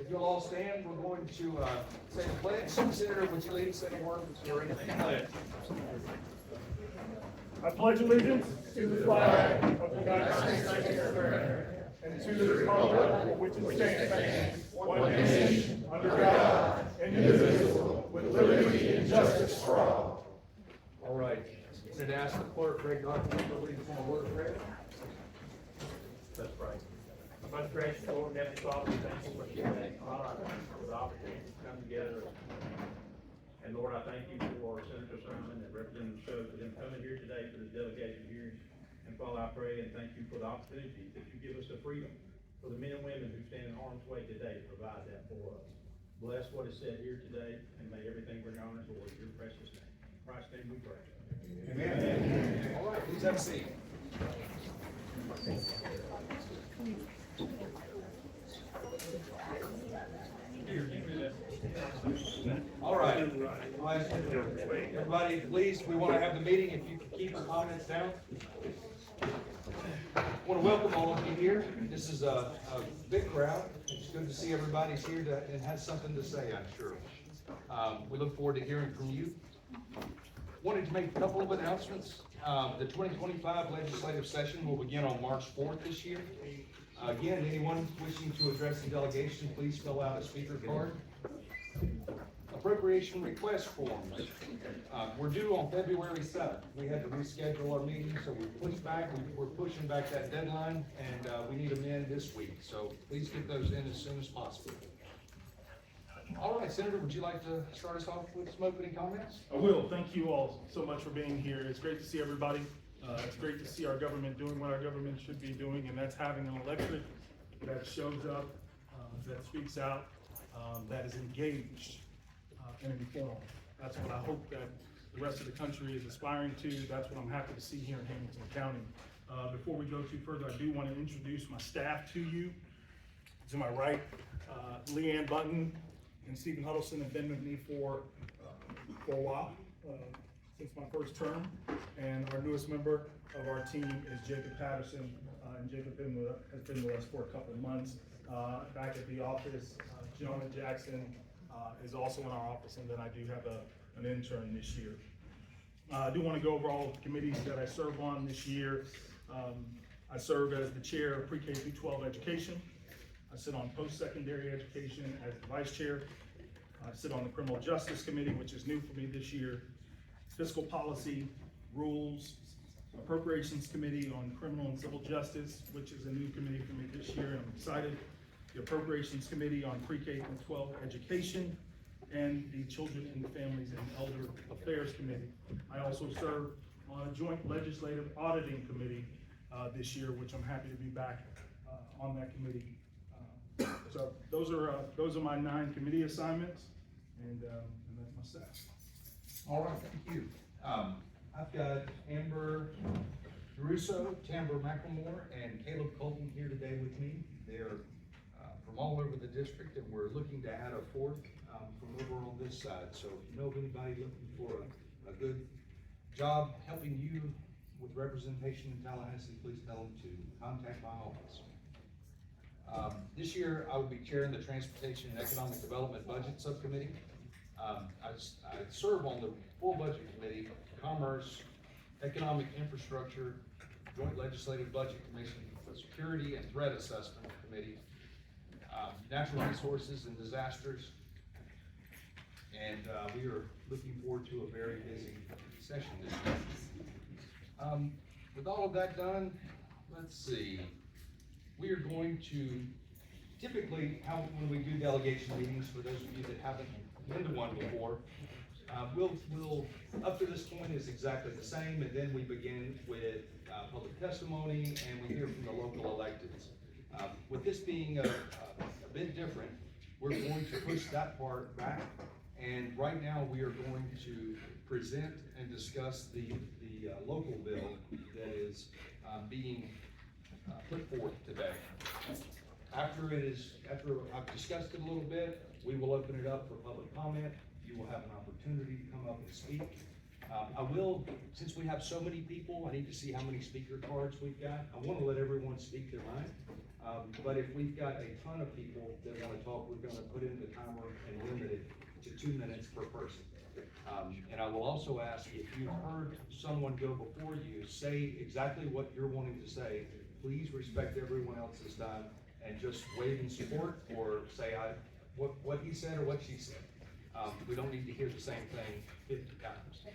you'll all stand, we're going to say the pledge. Senator, would you lead us in a word during the pledge? I pledge allegiance to the flag of the United States of America and to the republic for which it stands, one nation, under God, indivisible, with liberty and justice for all. All right. I'm going to ask the clerk, Godwin, to lead us in a word of prayer. Let's pray. Most gracious Lord, Heavenly Father, thank you for today, for the opportunity to come together. And Lord, I thank you for Senator Sermon and Representative Shoaf for them coming here today for the delegation hearing. And Father, I pray and thank you for the opportunity that you give us the freedom for the men and women who stand in harm's way today to provide that for us. Bless what is said here today, and may everything bring honor to Lord, your precious name. In Christ's name we pray. Amen. All right, please have a seat. All right. Everybody, please, we want to have the meeting. If you can keep your comments down. I want to welcome all of you here. This is a big crowd. It's good to see everybody's here and has something to say, I'm sure. We look forward to hearing from you. Wanted to make a couple of announcements. The 2025 legislative session will begin on March 4th this year. Again, anyone wishing to address the delegation, please fill out a speaker card. Appropriation request forms. We're due on February 7th. We had to reschedule our meeting, so we pushed back. We're pushing back that deadline, and we need them in this week. So please get those in as soon as possible. All right, Senator, would you like to start us off with some opening comments? I will. Thank you all so much for being here. It's great to see everybody. It's great to see our government doing what our government should be doing, and that's having an electorate that shows up, that speaks out, that is engaged and informed. That's what I hope that the rest of the country is aspiring to. That's what I'm happy to see here in Hamilton County. Before we go too further, I do want to introduce my staff to you. To my right, Leanne Button and Stephen Huddleston have been with me for a while, since my first term. And our newest member of our team is Jacob Patterson, and Jacob has been with us for a couple of months. Back at the office, Jonah Jackson is also in our office, and then I do have an intern this year. I do want to go over all the committees that I serve on this year. I serve as the chair of pre-K through 12 education. I sit on post-secondary education as the vice chair. I sit on the criminal justice committee, which is new for me this year. Fiscal policy, rules, appropriations committee on criminal and civil justice, which is a new committee for me this year, and I'm excited. The appropriations committee on pre-K through 12 education, and the children and families and elder affairs committee. I also serve on a joint legislative auditing committee this year, which I'm happy to be back on that committee. So those are my 9 committee assignments, and that's my staff. All right, thank you. I've got Amber Russo, Tamber McLemore, and Caleb Colton here today with me. They're from all over the district, and we're looking to add a 4th from over on this side. So if you know of anybody looking for a good job helping you with representation in Tallahassee, please tell them to contact my office. This year, I will be chairing the Transportation and Economic Development Budget Subcommittee. I serve on the full budget committee, Commerce, Economic Infrastructure, Joint Legislative Budget Commission, Security and Threat Assessment Committee, Natural Resources and Disasters, and we are looking forward to a very busy session this year. With all of that done, let's see. We are going to, typically, when we do delegation meetings, for those of you that haven't been to one before, we'll up to this point is exactly the same, and then we begin with public testimony, and we hear from the local electeds. With this being a bit different, we're going to push that part back, and right now we are going to present and discuss the local bill that is being put forth today. After I've discussed it a little bit, we will open it up for public comment. You will have an opportunity to come up and speak. I will, since we have so many people, I need to see how many speaker cards we've got. I want to let everyone speak their mind. But if we've got a ton of people that wanna talk, we're gonna put in the timer and limit it to 2 minutes per person. And I will also ask, if you heard someone go before you, say exactly what you're wanting to say. Please respect everyone else's time and just wave in support or say what he said or what she said. We don't need to hear the same thing 50 times.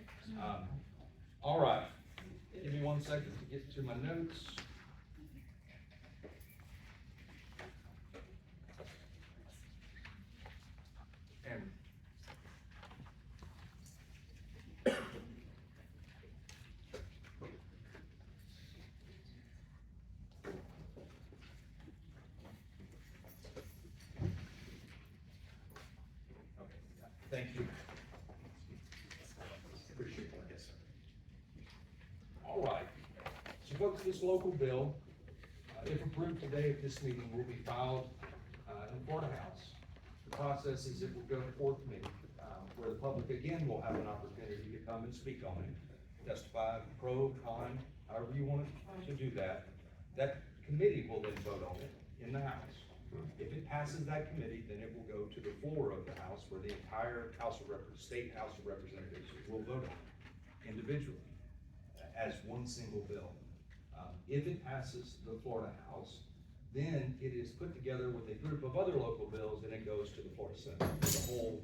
All right, give me 1 second to get to my notes. And thank you. Appreciate that. Yes, sir. All right. So folks, this local bill, if approved today at this meeting, will be filed in Florida House. The process is it will go before committee, where the public again will have an opportunity to come and speak on it, testify, pro, con, however you want to do that. That committee will then vote on it in the House. If it passes that committee, then it will go to the floor of the House, where the entire State House of Representatives will vote on it individually as one single bill. If it passes the Florida House, then it is put together with a group of other local bills and it goes to the Florida Senate, for the whole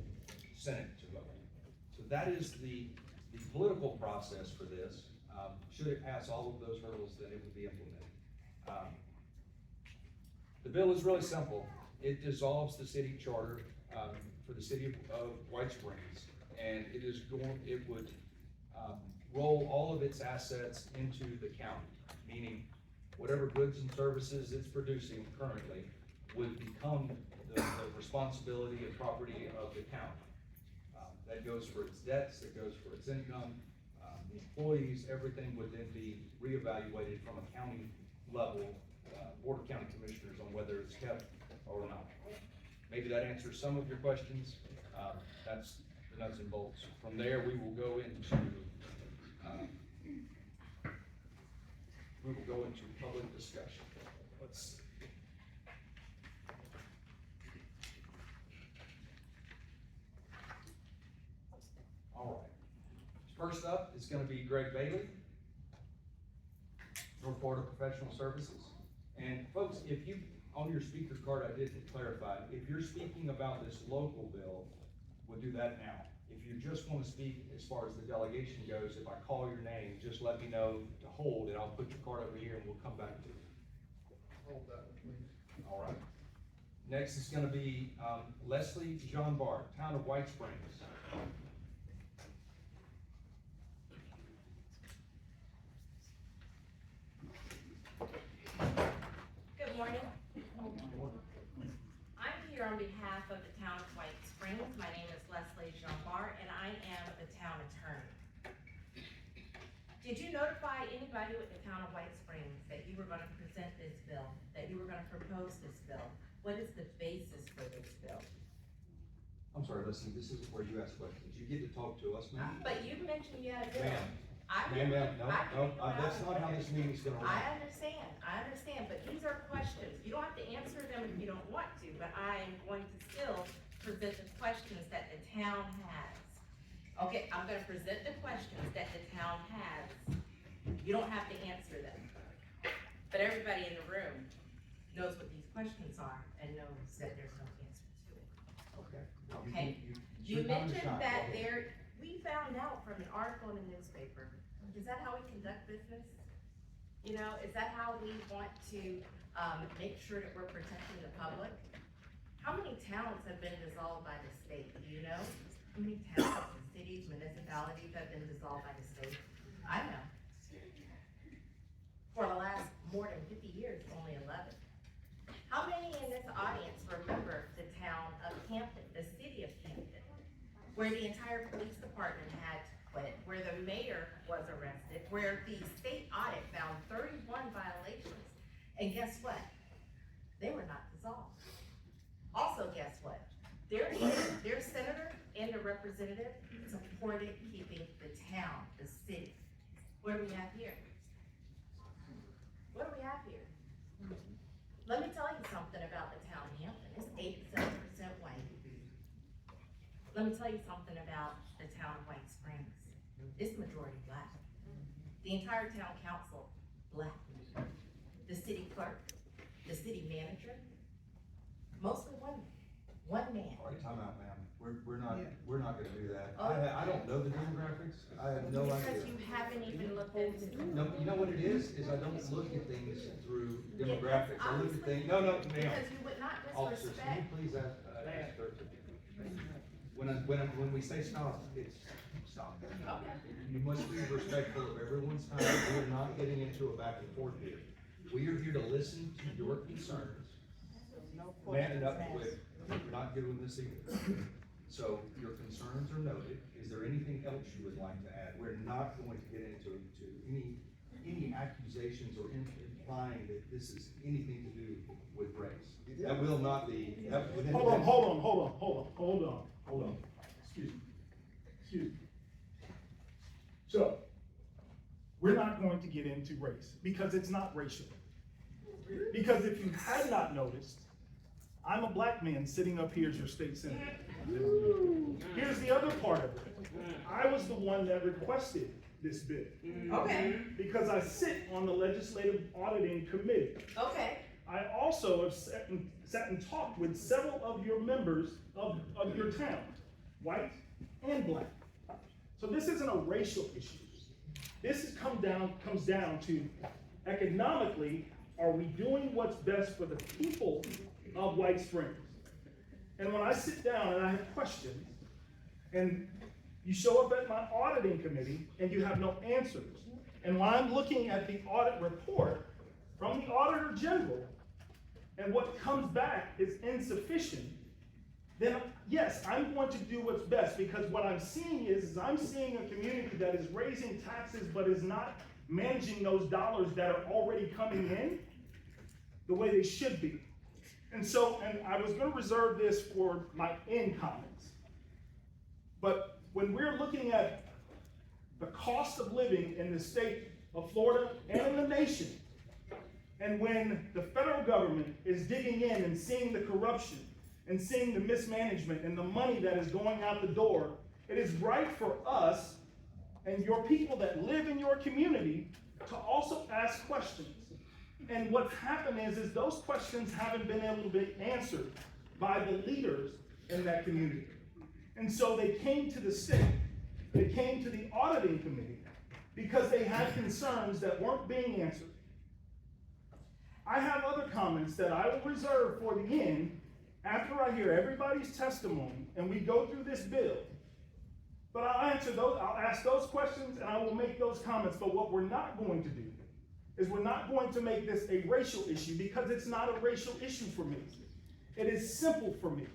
Senate to vote. So that is the political process for this. Should it pass all of those hurdles, then it would be implemented. The bill is really simple. It dissolves the city charter for the city of White Springs, and it would roll all of its assets into the county, meaning whatever goods and services it's producing currently would become the responsibility and property of the county. That goes for its debts, that goes for its income, the employees, everything would then be reevaluated from a county level, Board of County Commissioners, on whether it's kept or not. Maybe that answers some of your questions. That's the nuts and bolts. From there, we will go into public discussion. Let's see. All right. First up is going to be Greg Bailey, North Florida Professional Services. And folks, if you, on your speaker card, I did clarify, if you're speaking about this local bill, we'll do that now. If you just want to speak as far as the delegation goes, if I call your name, just let me know to hold, and I'll put your card over here and we'll come back to you. Hold that, please. All right. Next is going to be Leslie Jean-Bart, Town of White Springs. Good morning. I'm here on behalf of the Town of White Springs. My name is Leslie Jean-Bart, and I am the town attorney. Did you notify anybody with the Town of White Springs that you were going to present this bill, that you were going to propose this bill? What is the basis for this bill? I'm sorry, Leslie, this isn't where you ask questions. You get to talk to us, ma'am. But you mentioned you had a bill. Ma'am. I Ma'am, didn't- no, I didn't know that's I not was- how this meeting's gonna run. I understand, but these are questions. You don't have to answer them if you don't want to, but I am going to still present the questions that the town has. Okay, I'm gonna present the questions that the town has. You don't have to answer them. But everybody in the room knows what these questions are and knows that there's no answer to it. Okay. Okay. You your time is mentioned shot. that Go ahead. we found out from an article in the newspaper. Is that how we conduct business? You know, is that how we want to, make sure that we're protecting the public? How many towns have been dissolved by the state, do you know? How many towns, cities, municipalities have been dissolved by the state? I know. For the last more than 50 years, only 11. How many in this audience remember the town of Hampton, the city of Hampton, where the entire police department had to quit, where the mayor was arrested, where the state audit found 31 violations, and guess what? They were not dissolved. Also, guess what? Their senator and their representative supported keeping the town, the city. What do we have here? What do we have here? Let me tell you something about the town of Hampton, it's 87% white. Let me tell you something about the town of White Springs, it's majority black. The entire town council, black. The city clerk, the city manager, mostly women, one man. All right, time out, ma'am. We're not gonna do that. Oh. I don't know the demographics. I have no Because idea. you haven't even looked into it. No, you know what it is I don't look at things through demographics. I look at things, no, ma'am. Because you would not Officers, can you disrespect. please ask her to? When we say stop, it's stop. Okay. You must be respectful of everyone's time. We are not getting into a back and forth here. We are here to listen to your concerns. Man it up quick. We're not doing this either. So your concerns are noted. Is there anything else you would like to add? We're not going to get into any accusations or implying that this is anything to do with race. That will not be. Hold on. Excuse me. So, we're not going to get into race, because it's not racial. Because if you had not noticed, I'm a black man sitting up here as your state senator. Here's the other part of it. I was the one that requested this bill. Okay, Because I sit on the legislative auditing committee. okay, I also have sat and talked with several of your members of your town, white and black. So this isn't a racial issue. This comes down to economically, are we doing what's best for the people of White Springs? And when I sit down and I have questions, and you show up at my auditing committee and you have no answers, and when I'm looking at the audit report from the Auditor General, and what comes back is insufficient, then yes, I'm going to do what's best, because what I'm seeing is I'm seeing a community that is raising taxes but is not managing those dollars that are already coming in the way they should be. And I was gonna reserve this for my end comments. But when we're looking at the cost of living in the state of Florida and in the nation, and when the federal government is digging in and seeing the corruption and seeing the mismanagement and the money that is going out the door, it is right for us and your people that live in your community to also ask questions. And what's happened is those questions haven't been able to be answered by the leaders in that community. And so they came to the state, they came to the auditing committee, because they had concerns that weren't being answered. I have other comments that I will reserve for the end, after I hear everybody's testimony and we go through this bill. But I'll ask those questions and I will make those comments. But what we're not going to do is we're not going to make this a racial issue, because it's not a racial issue for me. It is simple for me.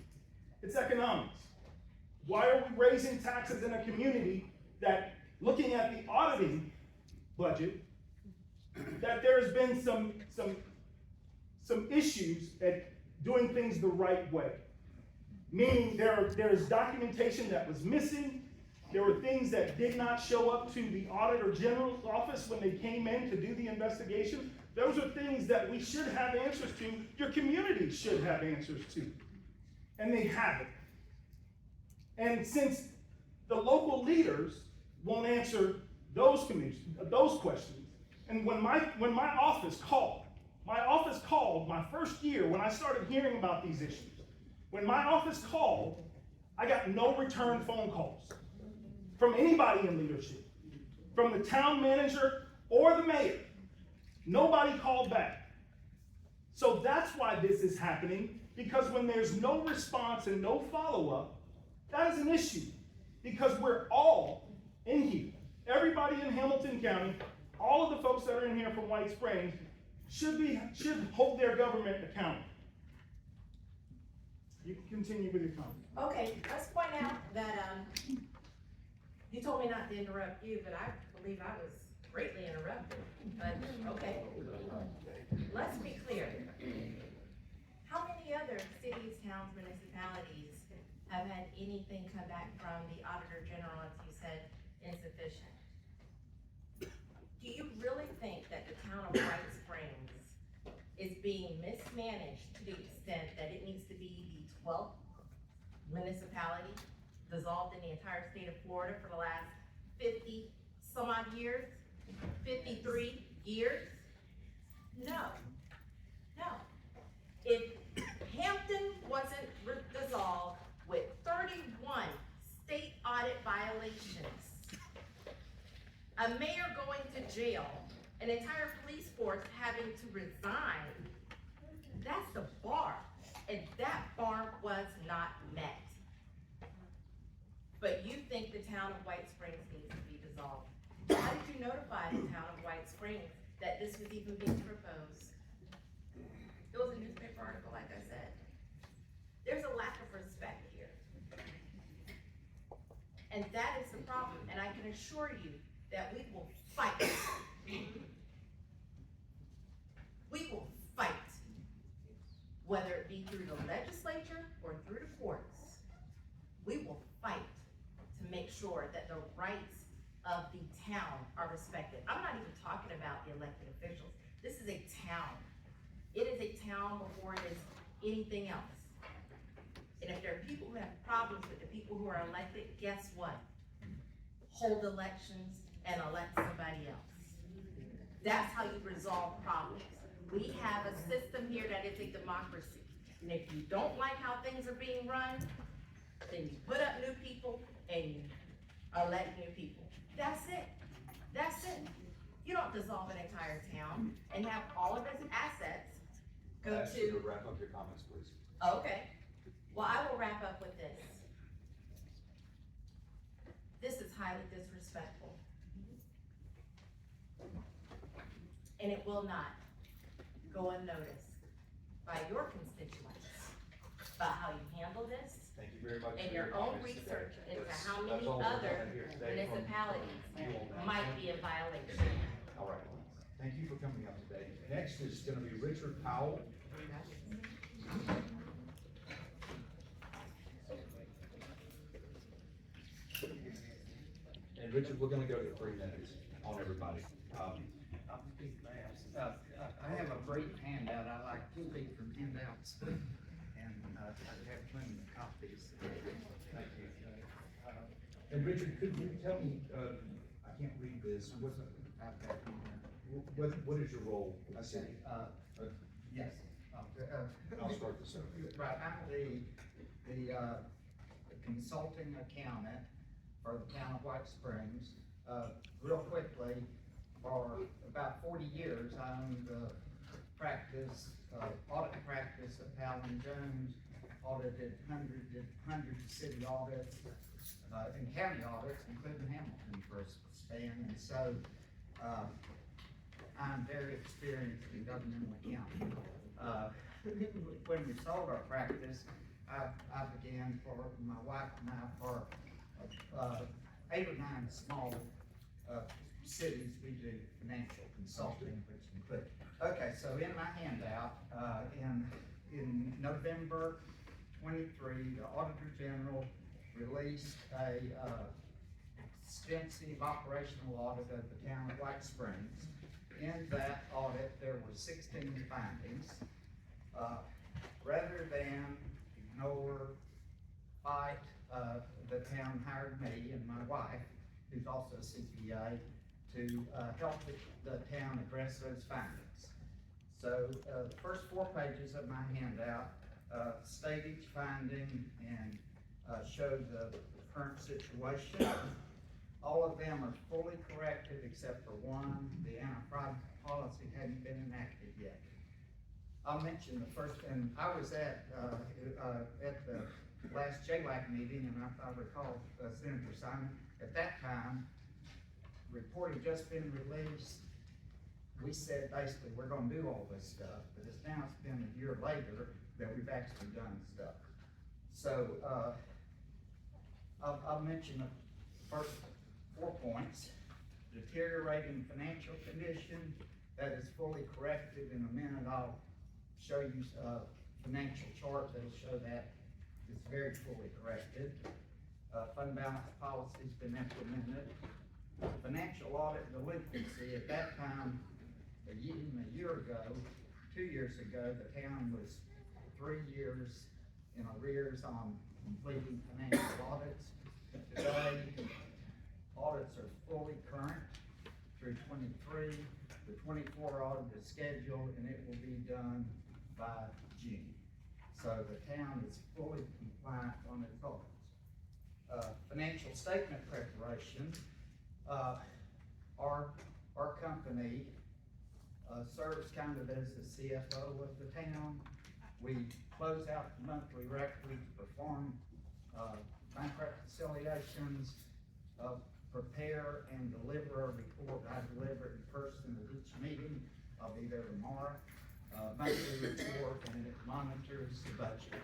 It's economics. Why are we raising taxes in a community that, looking at the auditing budget, that there's been some issues at doing things the right way? Meaning there's documentation that was missing. There were things that did not show up to the Auditor General's office when they came in to do the investigation. Those are things that we should have answers to. Your community should have answers to. And they haven't. And since the local leaders won't answer those questions, and when my office called my first year when I started hearing about these issues, when my office called, I got no return phone calls from anybody in leadership, from the town manager or the mayor. Nobody called back. So that's why this is happening, because when there's no response and no follow-up, that is an issue, because we're all in here. Everybody in Hamilton County, all of the folks that are in here from White Springs should hold their government accountable. You can continue with your comment. okay, let's point out that, you told me not to interrupt you, but I believe I was greatly interrupted, but, okay. Let's be clear. How many other cities, towns, municipalities have had anything come back from the Auditor General, as you said, insufficient? Do you really think that the town of White Springs is being mismanaged to the extent that it needs to be the 12th municipality dissolved in the entire state of Florida for the last 50 some odd years, 53 years? No, no. If Hampton wasn't dissolved with 31 state audit violations, a mayor going to jail, an entire police force having to resign, that's the bar, and that bar was not met. But you think the town of White Springs needs to be dissolved. How did you notify the town of White Springs that this was even being proposed? It was a newspaper article, like I said. There's a lack of respect here. And that is the problem, and I can assure you that we will fight. We will fight, whether it be through the legislature or through the courts. We will fight to make sure that the rights of the town are respected. I'm not even talking about the elected officials. This is a town. It is a town before it is anything else. And if there are people who have problems with the people who are elected, guess what? Hold elections and elect somebody else. That's how you resolve problems. We have a system here that is a democracy. And if you don't like how things are being run, then you put up new people and you elect new people. That's it. That's it. You don't dissolve an entire town and have all of its assets go I'll ask you to. to wrap up your comments, please. Okay. Well, I will wrap up with this. This is highly disrespectful. And it will not go unnoticed by your constituents about how you handle this Thank you very much. and for your own comments today. research into That's- how that's many all we're other gonna hear today from municipalities you all now. might be in violation. All right, thank you for coming up today. Next is gonna be Richard Powell. And Richard, we're gonna go to 3 minutes on everybody. I'll speak fast. I have a brief handout. I like to speak from handouts. And, I have plenty of copies. Thank you. And Richard, could you tell me, I can't read this, I've got, what is your role? I see. yes. I'll start this over. Right, I'm the consulting accountant for the town of White Springs. Real quickly, for about 40 years, I owned the practice, audit practice at Powell and Jones, audited hundreds of city audits, and county audits, including Hamilton for a span, and so, I'm very experienced in governmental accounting. When we sold our practice, I began for my wife and I for 8 or 9 small cities. We do financial consulting, which include. Okay, so in my handout, in November 23, the Auditor General released a extensive operational audit of the town of White Springs. In that audit, there were 16 findings. Rather than ignore, fight, the town hired me and my wife, who's also a CPA, to help the town address those findings. So the first 4 pages of my handout state each finding and show the current situation. All of them are fully corrected except for one. The anti-fraud policy hadn't been enacted yet. I'll mention the first, and I was at the last JLAC meeting, and I recall Senator Simon, at that time, report had just been released. We said basically we're gonna do all this stuff, but it's been a year later that we've actually done stuff. So I'll mention the first 4 points. Deteriorating financial condition, that is fully corrected. In a minute I'll show you a financial chart that'll show that it's very fully corrected. Fund balance policy's been implemented. Financial audit delinquency, at that time, even a year ago, 2 years ago, the town was 3 years in arrears on completing financial audits. Today, audits are fully current through 23. The 24 audit is scheduled and it will be done by June. So the town is fully compliant on its audits. Financial statement preparation, our company serves kind of as the CFO of the town. We close out the monthly records, perform bank reconciliations, prepare and deliver a report. I deliver it in person at each meeting. I'll be there tomorrow. Monthly report, and it monitors the budget.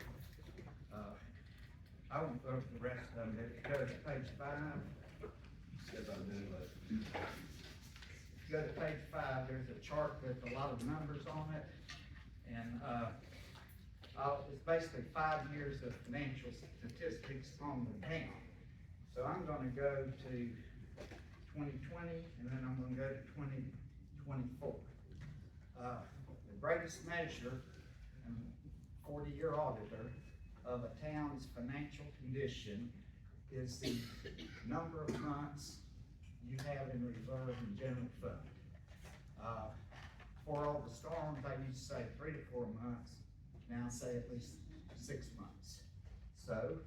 I won't go through the rest of them, but if you go to page 5. Go to page 5, there's a chart with a lot of numbers on it, and it's basically 5 years of financial statistics on the town. So I'm gonna go to 2020, and then I'm gonna go to 2024. The greatest measure, and 40-year auditor, of a town's financial condition is the number of months you have in reserve and general fund. For all the storms, I used to say 3 to 4 months, now say at least 6 months. So,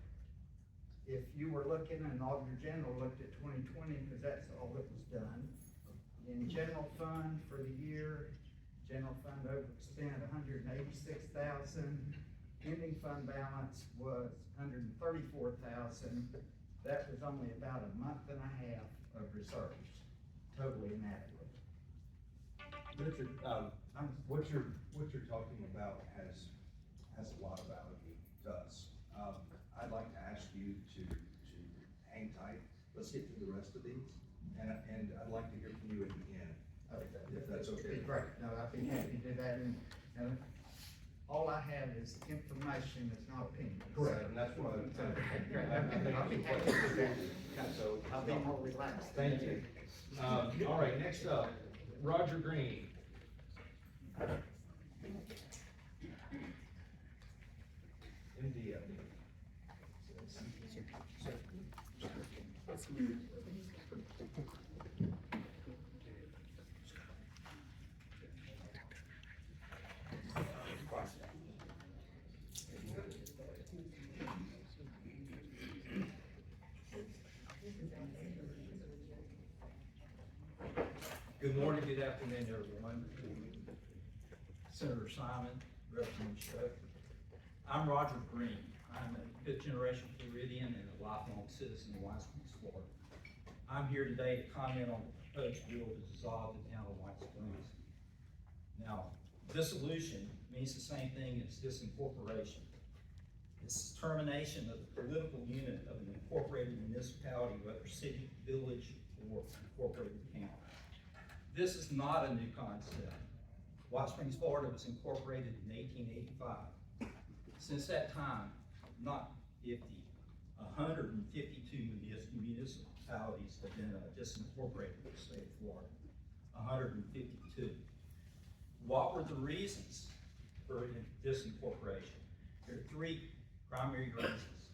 if you were looking, and Auditor General looked at 2020, because that's all that was done, in general fund for the year, general fund overspent $186,000, ending fund balance was $134,000. That was only about a month and a half of reserves, totally inadequate. Richard, what you're talking about has a lot of value to us. I'd like to ask you to hang tight. Let's get through the rest of these, and I'd like to hear from you at the end, if that's okay. Great. No, I'd be happy to do that, and all I have is information, it's not opinion. Correct, and that's what I'm saying. I'll be happy to do that. So I'll be more relaxed. Thank you. All right, next up, Roger Greene. MD. Good morning, good afternoon, everyone. Senator Simon, Representative Shoaf. I'm Roger Greene. I'm a fifth generation Floridian and a lifelong citizen of White Springs, Florida. I'm here today to comment on the proposed bill to dissolve the town of White Springs. Now, dissolution means the same thing as disincorporation. It's termination of the political unit of an incorporated municipality, whether city, village, or incorporated town. This is not a new concept. White Springs, Florida was incorporated in 1885. Since that time, not 50, 152 municipalities have been disincorporated in the state of Florida. 152. What were the reasons for disincorporation? There are 3 primary reasons: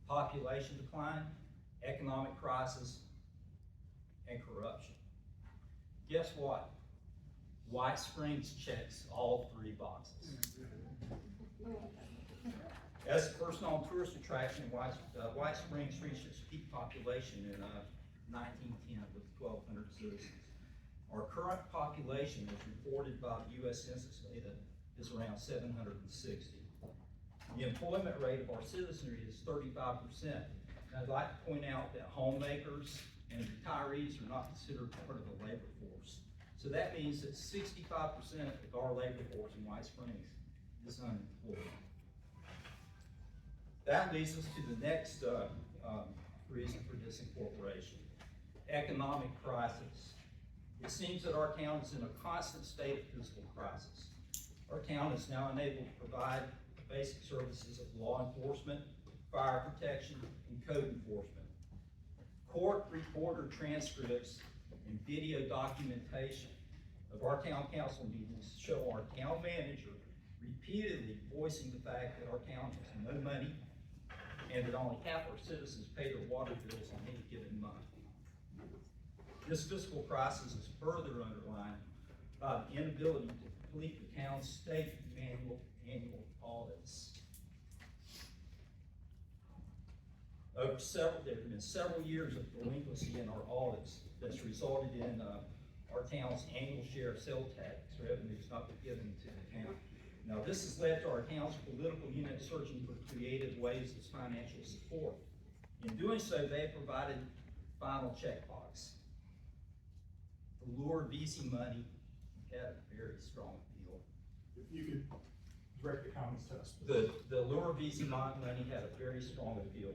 population decline, economic crisis, and corruption. Guess what? White Springs checks all 3 boxes. As the first known tourist attraction, White Springs reached its peak population in 1910 with 1,200 citizens. Our current population, as reported by the U.S. Census data, is around 760. The employment rate of our citizenry is 35%. And I'd like to point out that homemakers and retirees are not considered part of the labor force. So that means that 65% of our labor force in White Springs is unemployed. That leads us to the next reason for disincorporation: economic crisis. It seems that our town is in a constant state of fiscal crisis. Our town is now unable to provide the basic services of law enforcement, fire protection, and code enforcement. Court reporter transcripts and video documentation of our town council meetings show our town manager repeatedly voicing the fact that our town has no money and that only half our citizens pay their water bills on any given month. This fiscal crisis is further underlined by the inability to complete the town's state annual audits. There have been several years of delinquency in our audits that's resulted in our town's annual share of sales tax revenues not been given to the town. Now, this has led to our town's political unit searching for creative ways of financial support. In doing so, they have provided final checkbox. The lure of VC money had a very strong appeal. If you could direct the comments to us. The lure of VC money had a very strong appeal.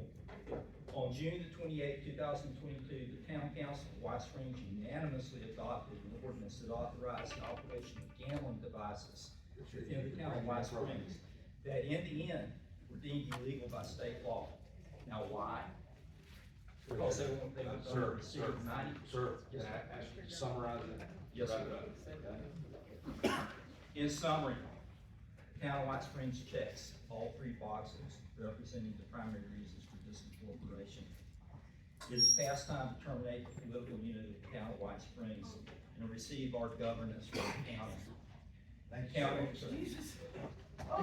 On June the 28th, 2022, the Town Council of White Springs unanimously adopted an ordinance that authorized the operation of gambling devices within the town of White Springs that in the end were deemed illegal by state law. Now why? Because they would receive 90. Sir, can I ask you to summarize it? Yes, sir. In summary, the town of White Springs checks all three boxes representing the primary reasons for this incorporation. It is past time to terminate the political unity of the town of White Springs and receive our governance from the county. Thank The county,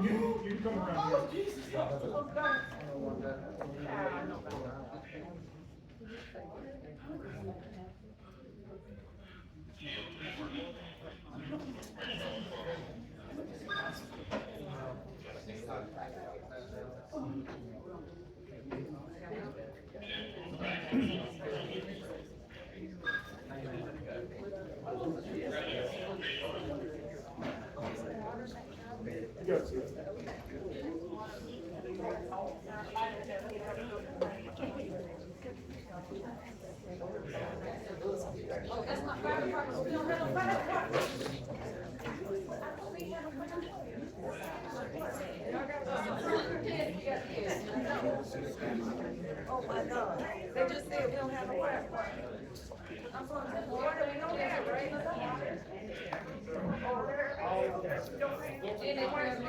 You come around here. Oh my God, they just said we don't have a Wi-Fi. I'm going to water, we don't have, right? And they weren't.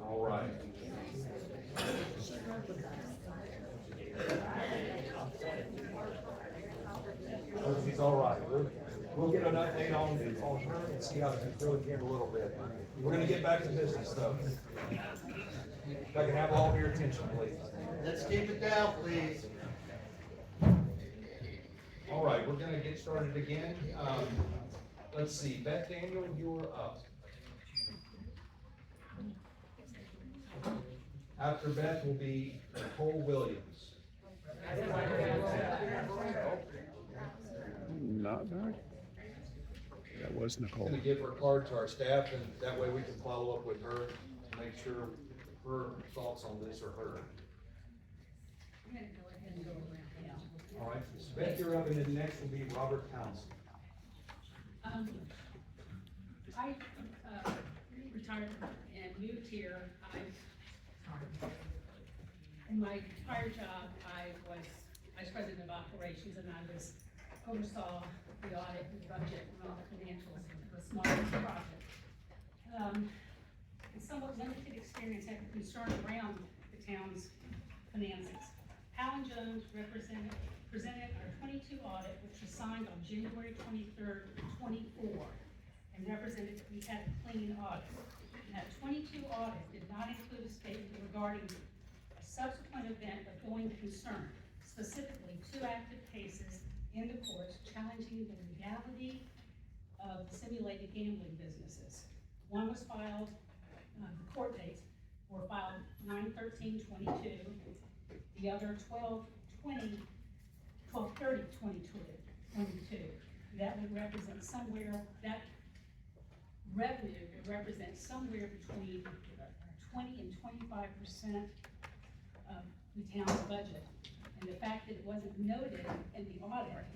All right. She's all right. We'll get an update on her and see how she's doing here in a little bit. We're gonna get back to business though. If I can have all of your attention, please. Let's keep it down, please. All right, we're gonna get started again. Let's see, Beth Daniel, you're up. After Beth will be Nicole Williams. Not bad. That was Nicole. Gonna give her card to our staff, and that way we can follow up with her to make sure her thoughts on this are heard. All right, so Beth, you're up, and then next will be Robert Townsend. I retired and moved here. In my prior job, I was vice president of operations, and I oversaw the audit and budget and all the financials of the smallest project. Somewhat limited experience and concern around the town's finances. Powell and Jones presented our 22 audit, which was signed on January 23rd, 24, and represented that we had a clean audit. And that 22 audit did not include a statement regarding a subsequent event of going concern, specifically 2 active cases in the courts challenging the legality of simulated gambling businesses. One was filed, the court dates were filed 9/13/22, the other 12/30/22. That would represent somewhere, that revenue would represent somewhere between 20 and 25% of the town's budget. And the fact that it wasn't noted in the audit,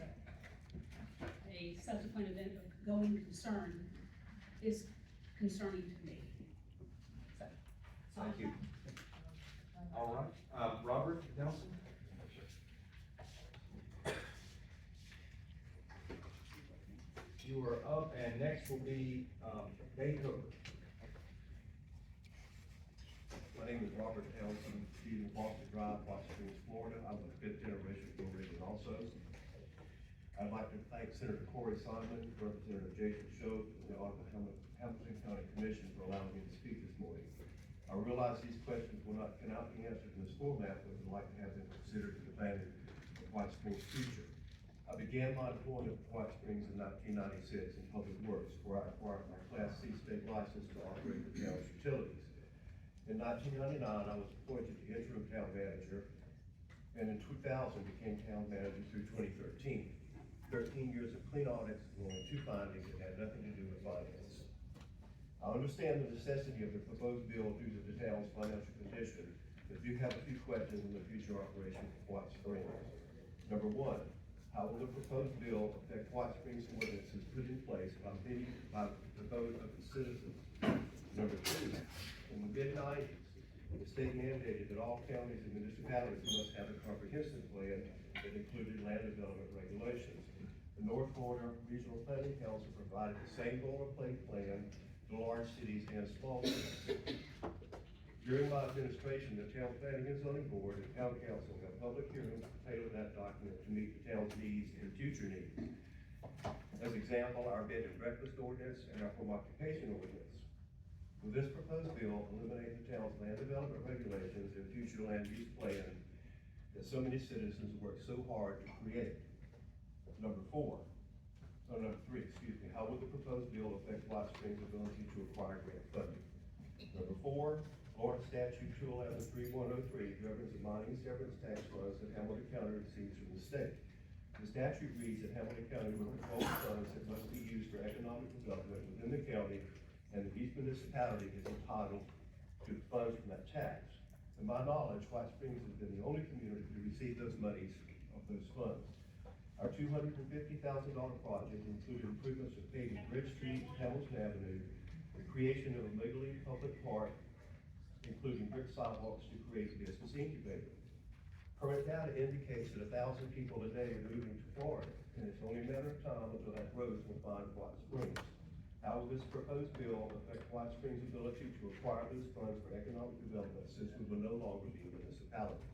a subsequent event of going concern, is concerning to me. Thank you. All right, Robert Nelson? You are up, and next will be, Bea Coaker. My name is Robert Townsend, Boston Drive, White Springs, Florida. I'm a 5th generation Floridian also. I'd like to thank Senator Corey Simon, Representative Jason Shoaf, and the Hamilton County Commission for allowing me to speak this morning. I realize these questions cannot be answered in this format, but would like to have them considered to the benefit of White Springs' future. I began my employment with White Springs in 1996 in Public Works, where I acquired my Class C state license to operate the town's utilities. In 1999, I was appointed the interim town manager, and in 2000 became town manager through 2013. 13 years of clean audits and only 2 findings that had nothing to do with finance. I understand the necessity of the proposed bill due to the town's financial condition, but do have a few questions on the future operation of White Springs. Number one, how will the proposed bill affect White Springs ordinances put in place by the vote of the citizens? Number two, in the mid-90s, the state mandated that all counties and municipalities must have a comprehensive plan that included land development regulations. The North Florida Regional Planning Council provided the same boilerplate plan to large cities and small cities. During my administration, the Town Planning and Zoning Board and Town Council held public hearings to tailor that document to meet the town's needs and future needs. As example, our bed and breakfast ordinance and our home occupation ordinance. Will this proposed bill eliminate the town's land development regulations and future land use plan that so many citizens work so hard to create? Number three, how will the proposed bill affect White Springs' ability to acquire grant funding? Number four, Florida Statute 211-3103 governs the mining severance tax funds that Hamilton County receives from the state. The statute reads that Hamilton County will control the funds that must be used for economic development within the county, and that each municipality is entitled to the funds from that tax. To my knowledge, White Springs has been the only community to receive those monies of those funds. Our $250,000 project included improvements of paving Bridge Street, Hamilton Avenue, the creation of a legally public park, including brick sidewalks to create a business incubator. Current data indicates that 1,000 people a day are moving to Florida, and it's only a matter of time until that growth will find White Springs. How will this proposed bill affect White Springs' ability to acquire those funds for economic development, since we will no longer be a municipality?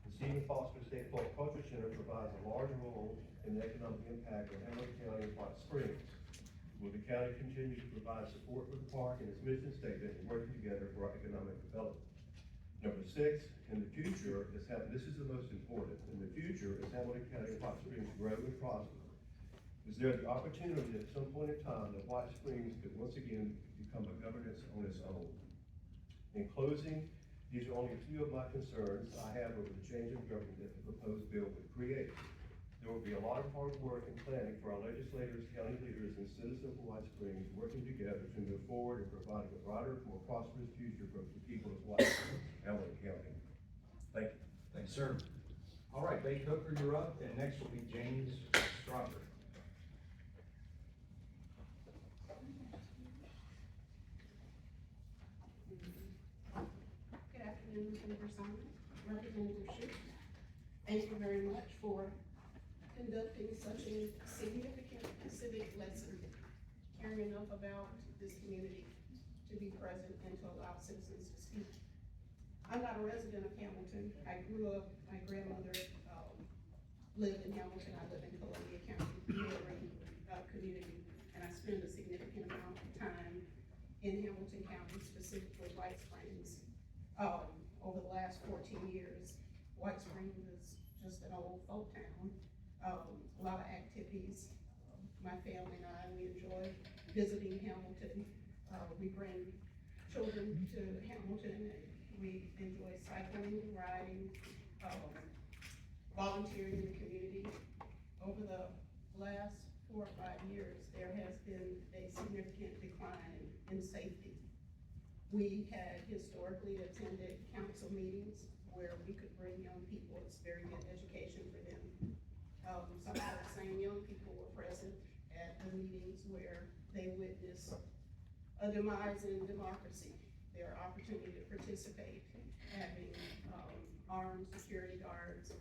The Stephen Foster State Folk Culture Center provides a large role in the economic impact of Hamilton County and White Springs. Will the county continue to provide support for the park and its mission statement and working together for economic development? Number six, in the future, this is the most important, in the future, as Hamilton County and White Springs grow and prosper, is there the opportunity at some point in time that White Springs could once again become a governance on its own? In closing, these are only a few of my concerns I have over the change of government that the proposed bill would create. There will be a lot of hard work and planning for our legislators, county leaders, and citizens of White Springs working together to move forward and providing a brighter, more prosperous future for the people of White Springs, Hamilton County. Thank you. Thanks, sir. All right, Bea Coaker, you're up, and next will be James Strawberry. Good afternoon, Senator Simon, Representative Shoaf. Thank you very much for conducting such a significant civic lesson, caring enough about this community to be present and to allow citizens to speak. I'm not a resident of Hamilton. I grew up, my grandmother lived in Hamilton. I live in Columbia County, neighboring community, and I spend a significant amount of time in Hamilton County, specifically White Springs. Over the last 14 years, White Springs is just an old folk town. A lot of activities. My family and I, we enjoy visiting Hamilton. We bring children to Hamilton, and we enjoy cycling, riding, volunteering in the community. Over the last 4 or 5 years, there has been a significant decline in safety. We had historically attended council meetings where we could bring young people. It's very good education for them. Some of the same young people were present at the meetings where they witnessed a demise in democracy. Their opportunity to participate, having armed security guards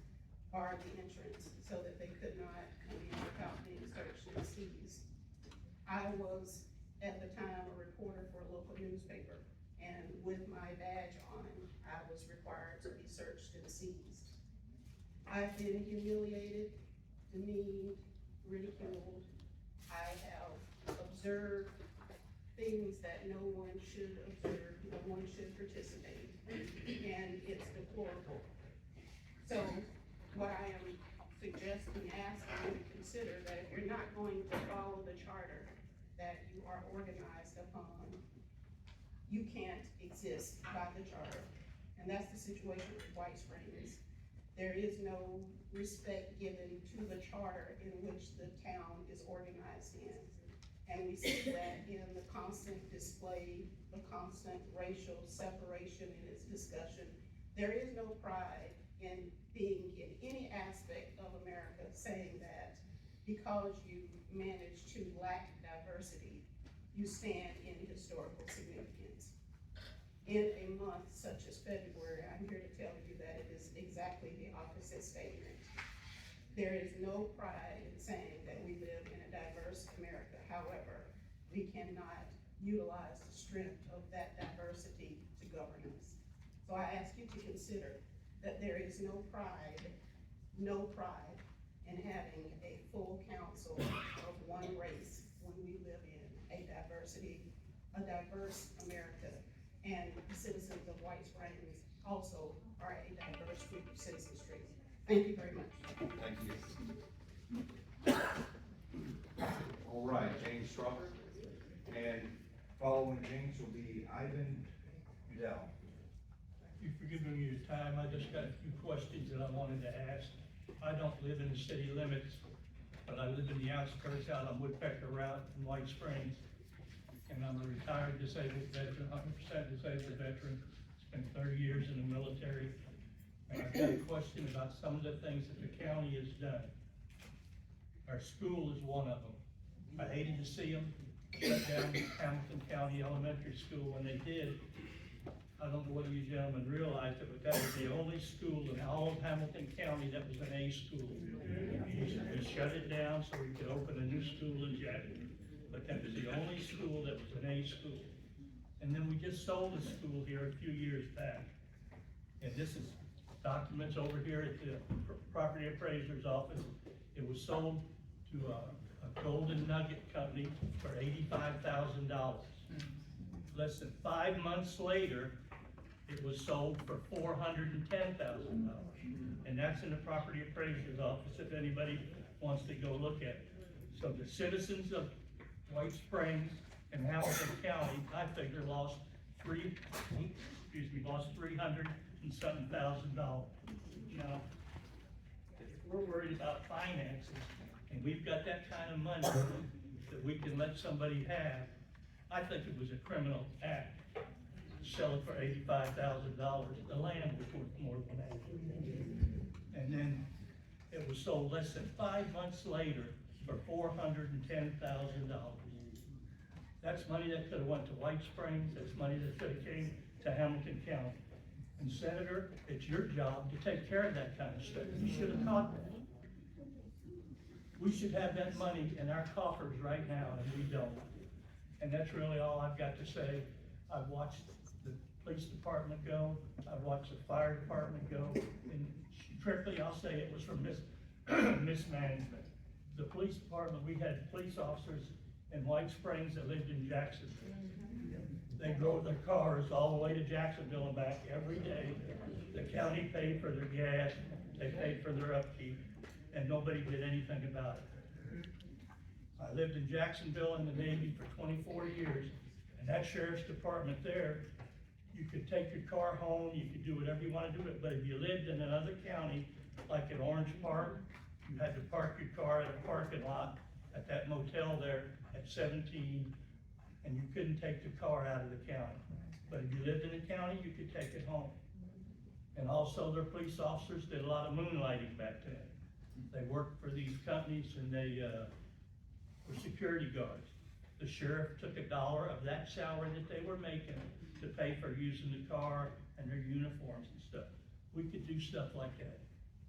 bar the entrance so that they could not come in without being searched and seized. I was, at the time, a reporter for a local newspaper, and with my badge on, I was required to be searched and seized. I've been humiliated, demeaned, ridiculed. I have observed things that no one should observe, no one should participate, and it's deplorable. So what I am suggesting, asking you to consider, that if you're not going to follow the charter that you are organized upon, you can't exist by the charter. And that's the situation with White Springs. There is no respect given to the charter in which the town is organized in. And we see that in the constant display, the constant racial separation in its discussion. There is no pride in being in any aspect of America saying that because you manage to lack diversity, you stand in historical significance. In a month such as February, I'm here to tell you that it is exactly the opposite statement. There is no pride in saying that we live in a diverse America. However, we cannot utilize the strength of that diversity to govern us. So I ask you to consider that there is no pride in having a full council of one race when we live in a diverse America. And the citizens of White Springs also are a diverse group of citizenry. Thank you very much. Thank you. All right, James Strawberry. And following James will be Ivan Udell. You forgive me your time, I just got a few questions that I wanted to ask. I don't live in the city limits, but I live in the outskirts out on Woodpecker Route in White Springs. And I'm a retired disabled veteran, 100% disabled veteran, spent 30 years in the military. And I've got a question about some of the things that the county has done. Our school is one of them. I hated to see them shut down Hamilton County Elementary School when they did. I don't know whether you gentlemen realized it, but that was the only school in all of Hamilton County that was an A school. We shut it down so we could open a new school in Jacqueline, but that was the only school that was an A school. And then we just sold a school here a few years back. And this is documents over here at the property appraiser's office. It was sold to a Golden Nugget company for $85,000. Less than 5 months later, it was sold for $410,000. And that's in the property appraiser's office if anybody wants to go look at it. So the citizens of White Springs and Hamilton County, I figure, lost $300 and something thousand. Now, if we're worried about finances, and we've got that kind of money that we can let somebody have, I think it was a criminal act to sell it for $85,000. The land was worth more than that. And then it was sold less than 5 months later for $410,000. That's money that could have went to White Springs. That's money that could have came to Hamilton County. And Senator, it's your job to take care of that kind of stuff. You should have caught that. We should have that money in our coffers right now, and we don't. And that's really all I've got to say. I've watched the police department go. I've watched the fire department go. And strictly, I'll say it was from mismanagement. The police department, we had police officers in White Springs that lived in Jacksonville. They drove their cars all the way to Jacksonville and back every day. The county paid for their gas, they paid for their upkeep, and nobody did anything about it. I lived in Jacksonville in the Navy for 24 years, and that sheriff's department there, you could take your car home, you could do whatever you want to do it, but if you lived in another county, like in Orange Park, you had to park your car at a parking lot at that motel there at 17, and you couldn't take the car out of the county. But if you lived in the county, you could take it home. And also their police officers did a lot of moonlighting back then. They worked for these companies and they were security guards. The sheriff took $1 of that salary that they were making to pay for using the car and their uniforms and stuff. We could do stuff like that.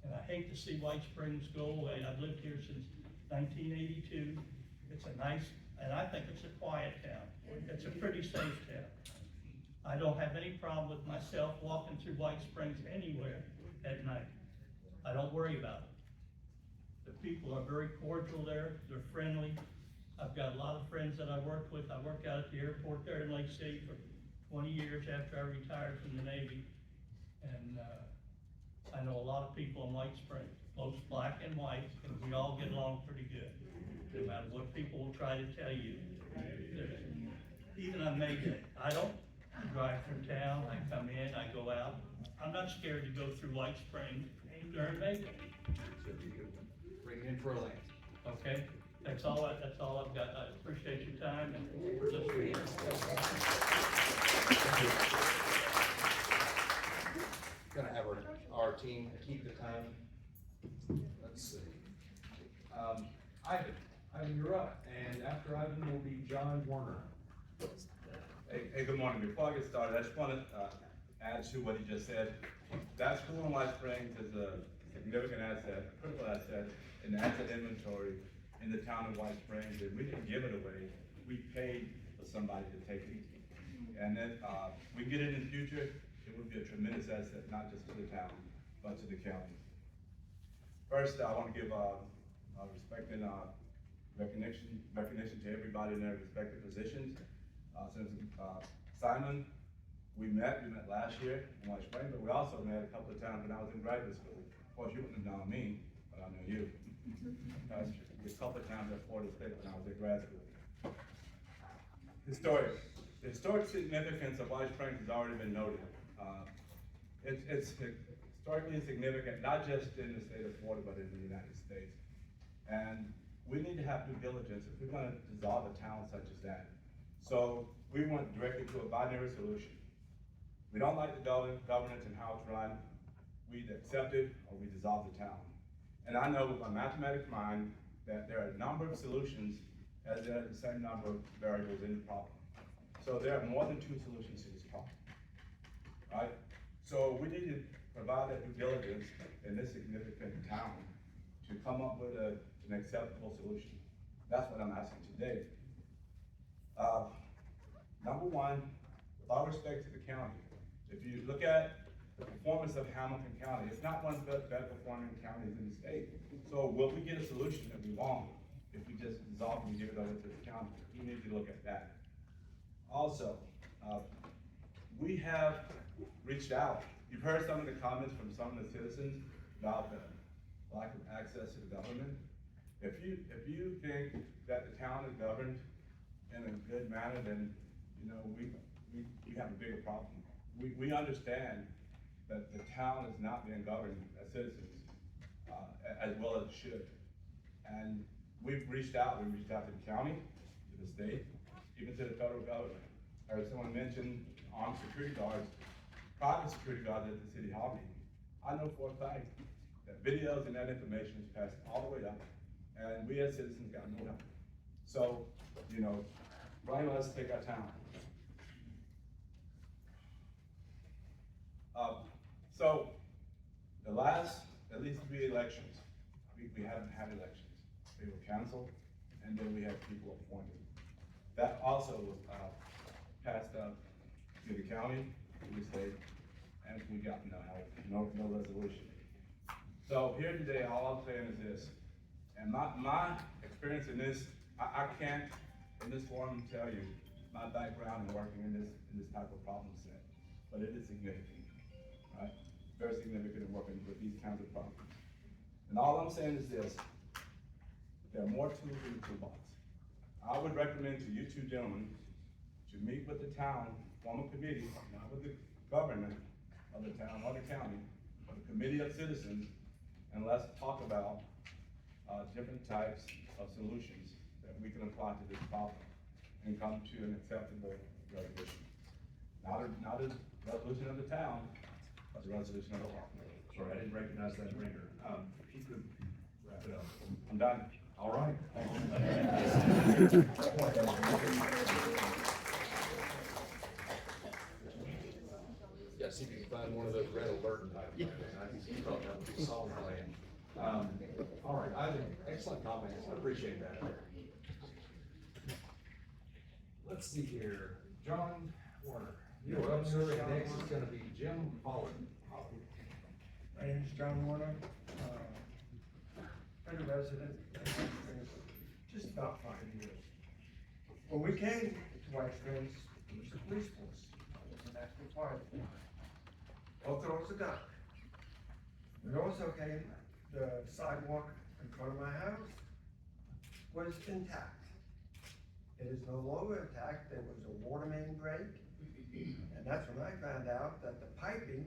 And I hate to see White Springs go away. I've lived here since 1982. It's a nice, and I think it's a quiet town. It's a pretty safe town. I don't have any problem with myself walking through White Springs anywhere at night. I don't worry about it. The people are very cordial there. They're friendly. I've got a lot of friends that I worked with. I worked out at the airport there in Lake City for 20 years after I retired from the Navy. And I know a lot of people in White Springs, both black and white, and we all get along pretty good. No matter what people will try to tell you. Even on May Day, I don't drive through town, I come in, I go out. I'm not scared to go through White Springs during May Day. Bring it in for a lane. Okay, That's all I've got. I appreciate your time and for listening. Gonna have our team keep the time. Let's see. Ivan, you're up, and after Ivan will be John Warner. Hey, good morning. Before I get started, I just want to add to what he just said. That school in White Springs is a significant asset, a critical asset in the asset inventory in the town of White Springs. And we didn't give it away. We paid for somebody to take it. And then we get it in the future, it would be a tremendous asset, not just to the town, but to the county. First, I want to give respect and recognition to everybody in their respective positions. Since Simon, we met last year in White Springs, but we also met a couple of times when I was in graduate school. Of course, you wouldn't have known me, but I know you. A couple of times at Florida State when I was in grad school. The historic significance of White Springs has already been noted. It's historically significant, not just in the state of Florida, but in the United States. And we need to have due diligence if we're gonna dissolve a town such as that. So we went directly to a binary solution. We don't like the governance and how it's run. We either accept it or we dissolve the town. And I know with my mathematics mind that there are a number of solutions as there are the same number of variables in the problem. So there are more than two solutions to this problem, right? So we need to provide that due diligence in this significant town to come up with an acceptable solution. That's what I'm asking today. Number one, with all respect to the county, if you look at the performance of Hamilton County, it's not one of the better performing counties in the state. So will we get a solution that we want if we just dissolve and give it over to the county? We need to look at that. Also, we have reached out. You've heard some of the comments from some of the citizens about the lack of access to the government. If you think that the town is governed in a good manner, then you know we have a bigger problem. We understand that the town is not being governed as citizens as well as it should. And we've reached out. We reached out to the county, to the state, even to the federal government. I heard someone mention armed security guards, private security guards at the city hall meeting. I know for a fact that videos and that information is passed all the way up, and we as citizens got no help. So, you know, blame us, take our town. So, the last, at least 3 elections, we haven't had elections. They were canceled, and then we had people appointed. That also was passed up to the county, to the state, and we got no help, no resolution. So here today, all I'm saying is this, and my experience in this, I can't in this forum tell you my background in working in this type of problem set, but it is significant, right? Very significant in working with these kinds of problems. And all I'm saying is this, there are more tools in the toolbox. I would recommend to you two gentlemen to meet with the town, form a committee, not with the government of the town or the county, but a committee of citizens, and let's talk about different types of solutions that we can apply to this problem and come to an acceptable resolution. Not a resolution of the town, but the resolution of the law. Sorry, I didn't recognize that ringer. If you could wrap it up. I'm done. All right. Yeah, see if you can find one of those red alert type. Yeah, I think you thought that would be solid plan. All right, Ivan, excellent comments, I appreciate that. Let's see here, John Warner, you're up, sir, and next is gonna be Jim Holland. My name is John Warner, been a resident just about 5 years. When we came to White Springs, it was the police force, and that's required. Both roads are done. We also came, the sidewalk in front of my house was intact. It is no longer intact. There was a water main break, and that's when I found out that the piping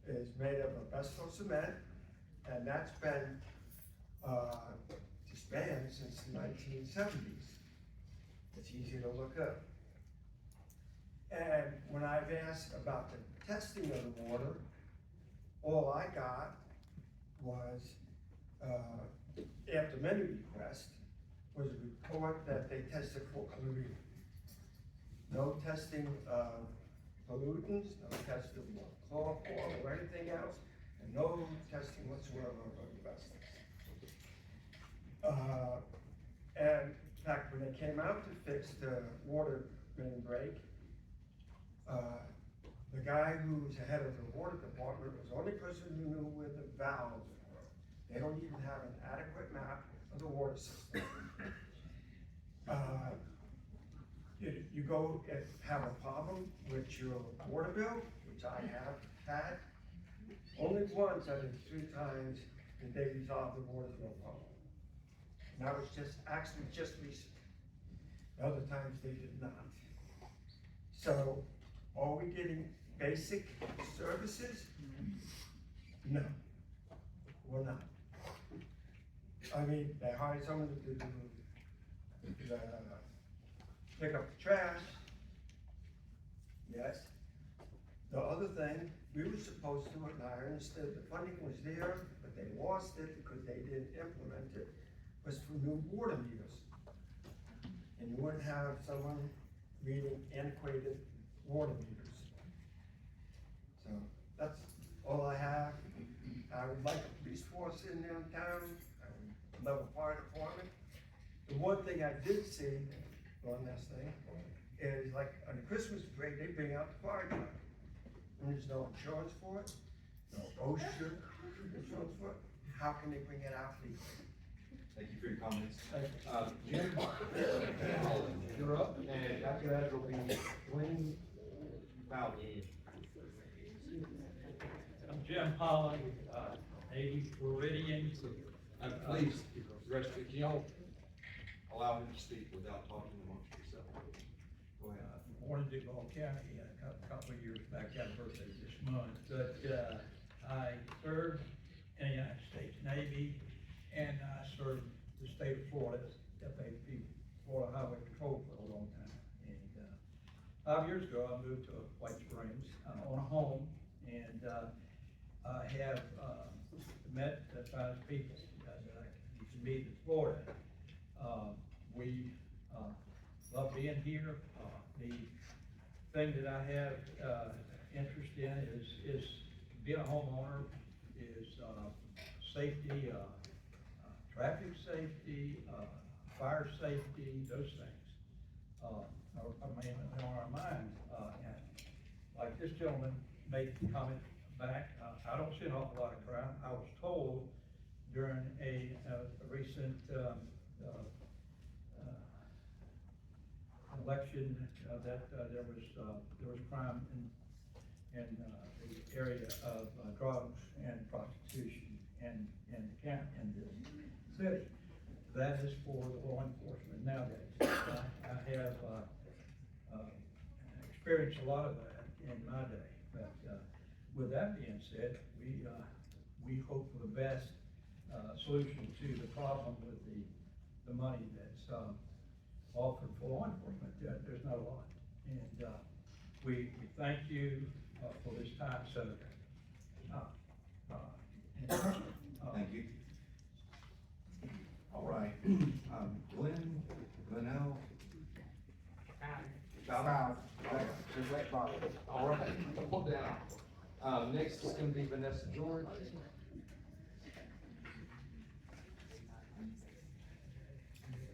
is made of asbestos cement, and that's been spanned since the 1970s. It's easy to look up. And when I've asked about the testing of the water, all I got was, after many requests, was a report that they tested for chlorine. No testing of pollutants, no testing of chloroform or anything else, and no testing whatsoever of asbestos. And in fact, when they came out to fix the water main break, the guy who was the head of the water department was the only person who knew where the valves were. They don't even have an adequate map of the water system. You go and have a problem with your water bill, which I have had. Only once out of 3 times did they resolve the water bill problem. And that was actually just recent. The other times they did not. So, are we getting basic services? No, we're not. I mean, they hired someone to pick up the trash. Yes. The other thing, we were supposed to, and I understood the funding was there, but they lost it because they didn't implement it, was for new water meters. And you wouldn't have someone reading antiquated water meters. So that's all I have. I would like a police force in downtown. I would love a fire department. The one thing I did see on this thing is like on the Christmas break, they bring out the fire truck. And there's no insurance for it, no OSHA insurance for it. How can they bring it out legally? Thank you for your comments. Thank Jim, Holland, you're up, and after that it'll be Glenel Bowden. I'm Jim Holland, Navy Floridian. Please, the rest of it, can y'all allow him to speak without talking amongst yourself? Go ahead. Born in Duval County a couple of years back, got a birthday this month, but I served in the United States Navy, and I served the state of Florida, FAP, Florida Highway Patrol for a long time. And 5 years ago, I moved to White Springs on a home, and I have met the finest people that I used to meet in Florida. We love being here. The thing that I have interest in is being a homeowner, is safety, traffic safety, fire safety, those things. Are on our mind. And like this gentleman made the comment back, I don't see an awful lot of crime. I was told during a recent election that there was crime in the area of drugs and prostitution and the city. That is for the law enforcement nowadays. I have experienced a lot of that in my day. But with that being said, we hope for the best solution to the problem with the money that's offered for law enforcement. There's not a lot. And we thank you for this time. So, Thank you. All right, Glenel. All right, hold down. Next is gonna be Vanessa George.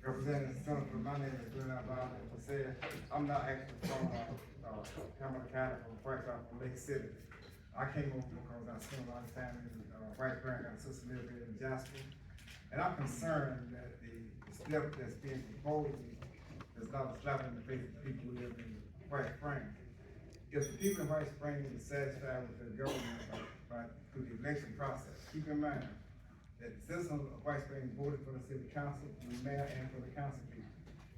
Representative Senator, my name is Glenel Bowden. As I said, I'm not actually from Hamilton County, from Courthouse, from Lake City. I came over because I spent a lot of time in White Springs, got a sister living here in Jasper. And I'm concerned that the step that's being proposed is not a slap in the face of the people who live in White Springs. If the people in White Springs are satisfied with the government through the election process, keep in mind that citizens of White Springs voted for the city council, the mayor, and for the council people.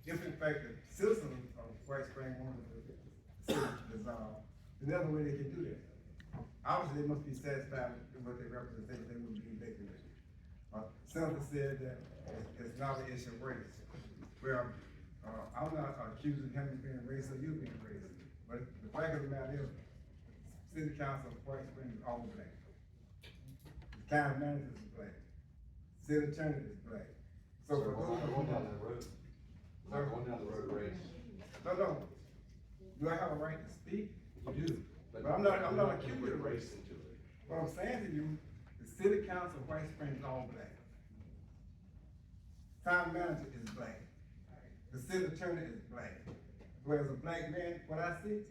If in fact the citizens of White Springs wanted the city to dissolve, there's another way they can do that. Obviously, they must be satisfied with their representation, they wouldn't be elected. Senator said that it's not an issue of race. Well, I'm not accusing him of being racist or you being racist, but the fact of the matter is, city council of White Springs is all black. The county manager is black. City attorney is black. So for we're those not who going down that road. We're not going down the road of race. no. Do I have a right to speak? You do. But I'm not accusing Put of race race. into it. What I'm saying to you, the city council of White Springs is all black. Town manager is black. The city attorney is black. Whereas a black man, what I see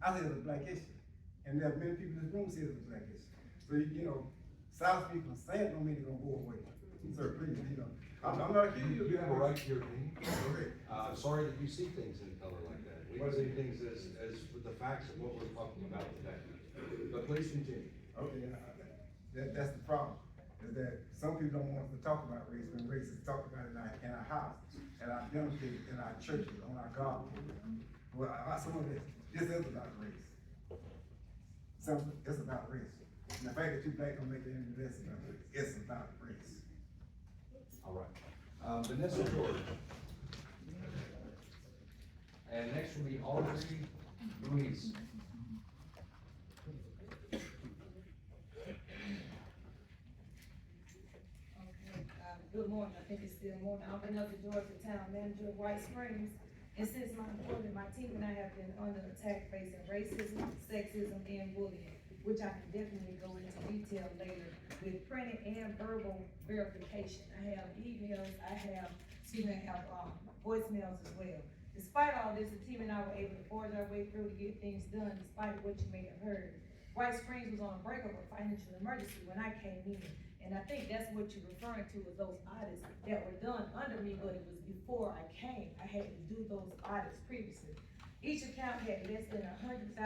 it's a black issue. And there are many people in this room see it's a black issue. So, you know, South people saying don't mean it's gonna go away. Sir, please, you know, I'm not accusing you. You have a right to your opinion. Okay. I'm sorry that you see things in color like that. We see things as with the facts of what we're talking about today. But please continue. Okay, that's the problem, is that some people don't want us to talk about race, when race is talked about in our house, at our demonstrators, in our churches, on our garden. Well, some of this is about race. It's about race. And the fact that you black don't make it any less about race. It's about race. All right. Vanessa George. And next will be Audre Ruise. Good morning, I think it's still morning. I'm Vanessa George, the town manager of White Springs. And since my employment, my team and I have been under attack facing racism, sexism, and bullying, which I can definitely go into detail later with printed and verbal verification. I have emails, I have voicemails as well. Despite all this, the team and I were able to forge our way through to get things done, despite what you may have heard. White Springs was on the brink of a financial emergency when I came in. And I think that's what you're referring to as those audits that were done under me, but it was before I came. I had to do those audits previously. Each account had less than $100,000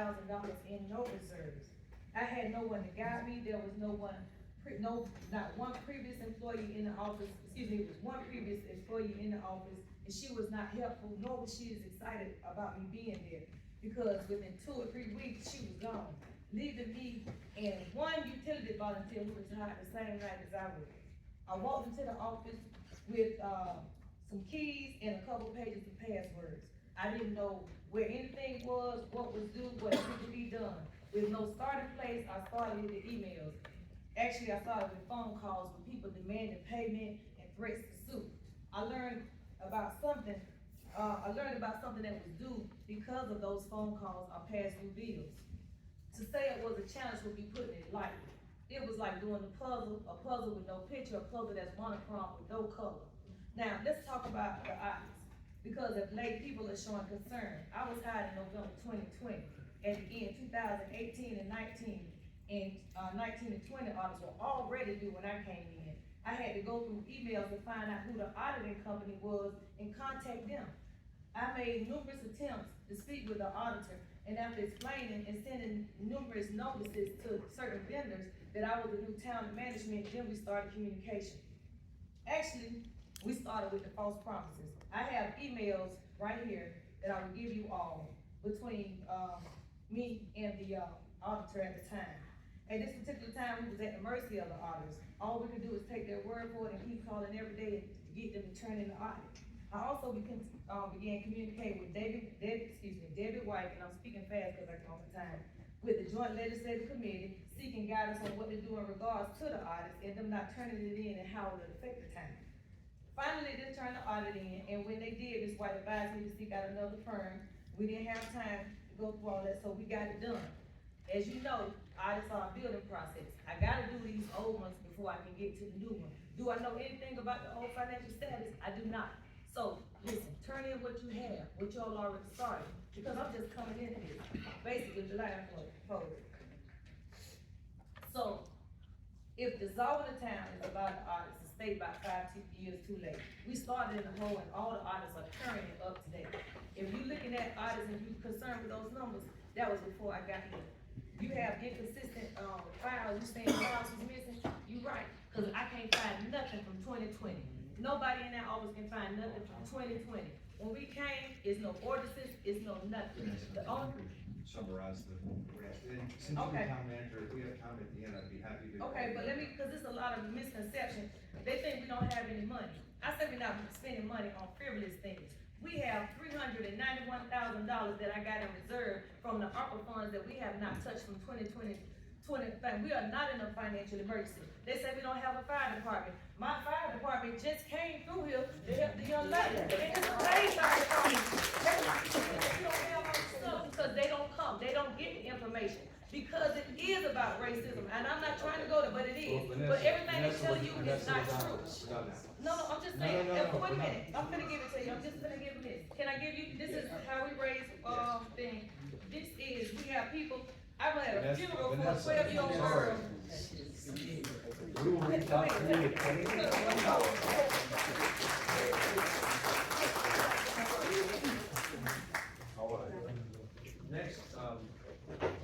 in no reserves. I had no one to guide me. There was not one previous employee in the office. It was one previous employee in the office, and she was not helpful, nor was she as excited about me being there, because within 2 or 3 weeks, she was gone, leaving me and one utility volunteer who was hired the same night as I was. I walked into the office with some keys and a couple pages of passwords. I didn't know where anything was, what was due, what needed to be done. With no starting place, I started with the emails. Actually, I started with phone calls with people demanding payment and threats to sue. I learned about something that was due because of those phone calls or past due bills. To say it was a challenge would be putting it lightly. It was like doing a puzzle with no picture, a puzzle that's monochrome with no color. Now, let's talk about the audits, because if late people are showing concern. I was hired in November 2020, and again, 2018 and 19, and 19 and 20 audits were already due when I came in. I had to go through emails to find out who the auditing company was and contact them. I made numerous attempts to speak with the auditor, and after explaining and sending numerous notices to certain vendors that I was a new town management, then we started communication. Actually, we started with the false promises. I have emails right here that I will give you all between me and the auditor at the time. At this particular time, we was at the mercy of the auditors. All we could do is take their word for it and keep calling every day to get them to turn in the audit. I also began communicating with Debbie White, and I'm speaking fast because I come on time, with the Joint Legislative Committee, seeking guidance on what to do in regards to the audits and them not turning it in and how it would affect the town. Finally, they turned the audit in, and when they did, Ms. White advised me to seek out another firm. We didn't have time to go through all that, so we got it done. As you know, audits are a building process. I gotta do these old ones before I can get to the new one. Do I know anything about the old financial status? I do not. So, listen, turn in what you have, what y'all already started, because I'm just coming into this, basically July forward. So, if dissolving the town is about the audits, the state about 5 years too late. We started in the hole and all the audits are currently up to date. If you're looking at audits and you're concerned with those numbers, that was before I got here. You have inconsistent files, you saying files was missing, you're right, because I can't find nothing from 2020. Nobody in that office can find nothing from 2020. When we came, it's no ordinances, it's no nothing. The only. Summarize the rest. And since you're the town manager, if we have time at the end, I'd be happy to. Okay, but let me, because there's a lot of misconception. they think we don't have any money. I say we're not spending money on frivolous things. We have $391,000 that I got in reserve from the ARPA funds that we have not touched from 2020. We are not in a financial emergency. They say we don't have a fire department. My fire department just came through here to help the young lady. They just paid fire department. We don't have our stuff because they don't come. They don't get the information. Because it is about racism, and I'm not trying to go there, but it is. But everything they tell you is not true. No, I'm just saying, wait a minute, I'm gonna give it to you, I'm just gonna give you this. Can I give you, this is how we raise, thing. This is, we have people, I've had a funeral for a 12-year-old girl. We will reach out to you. All right. Next,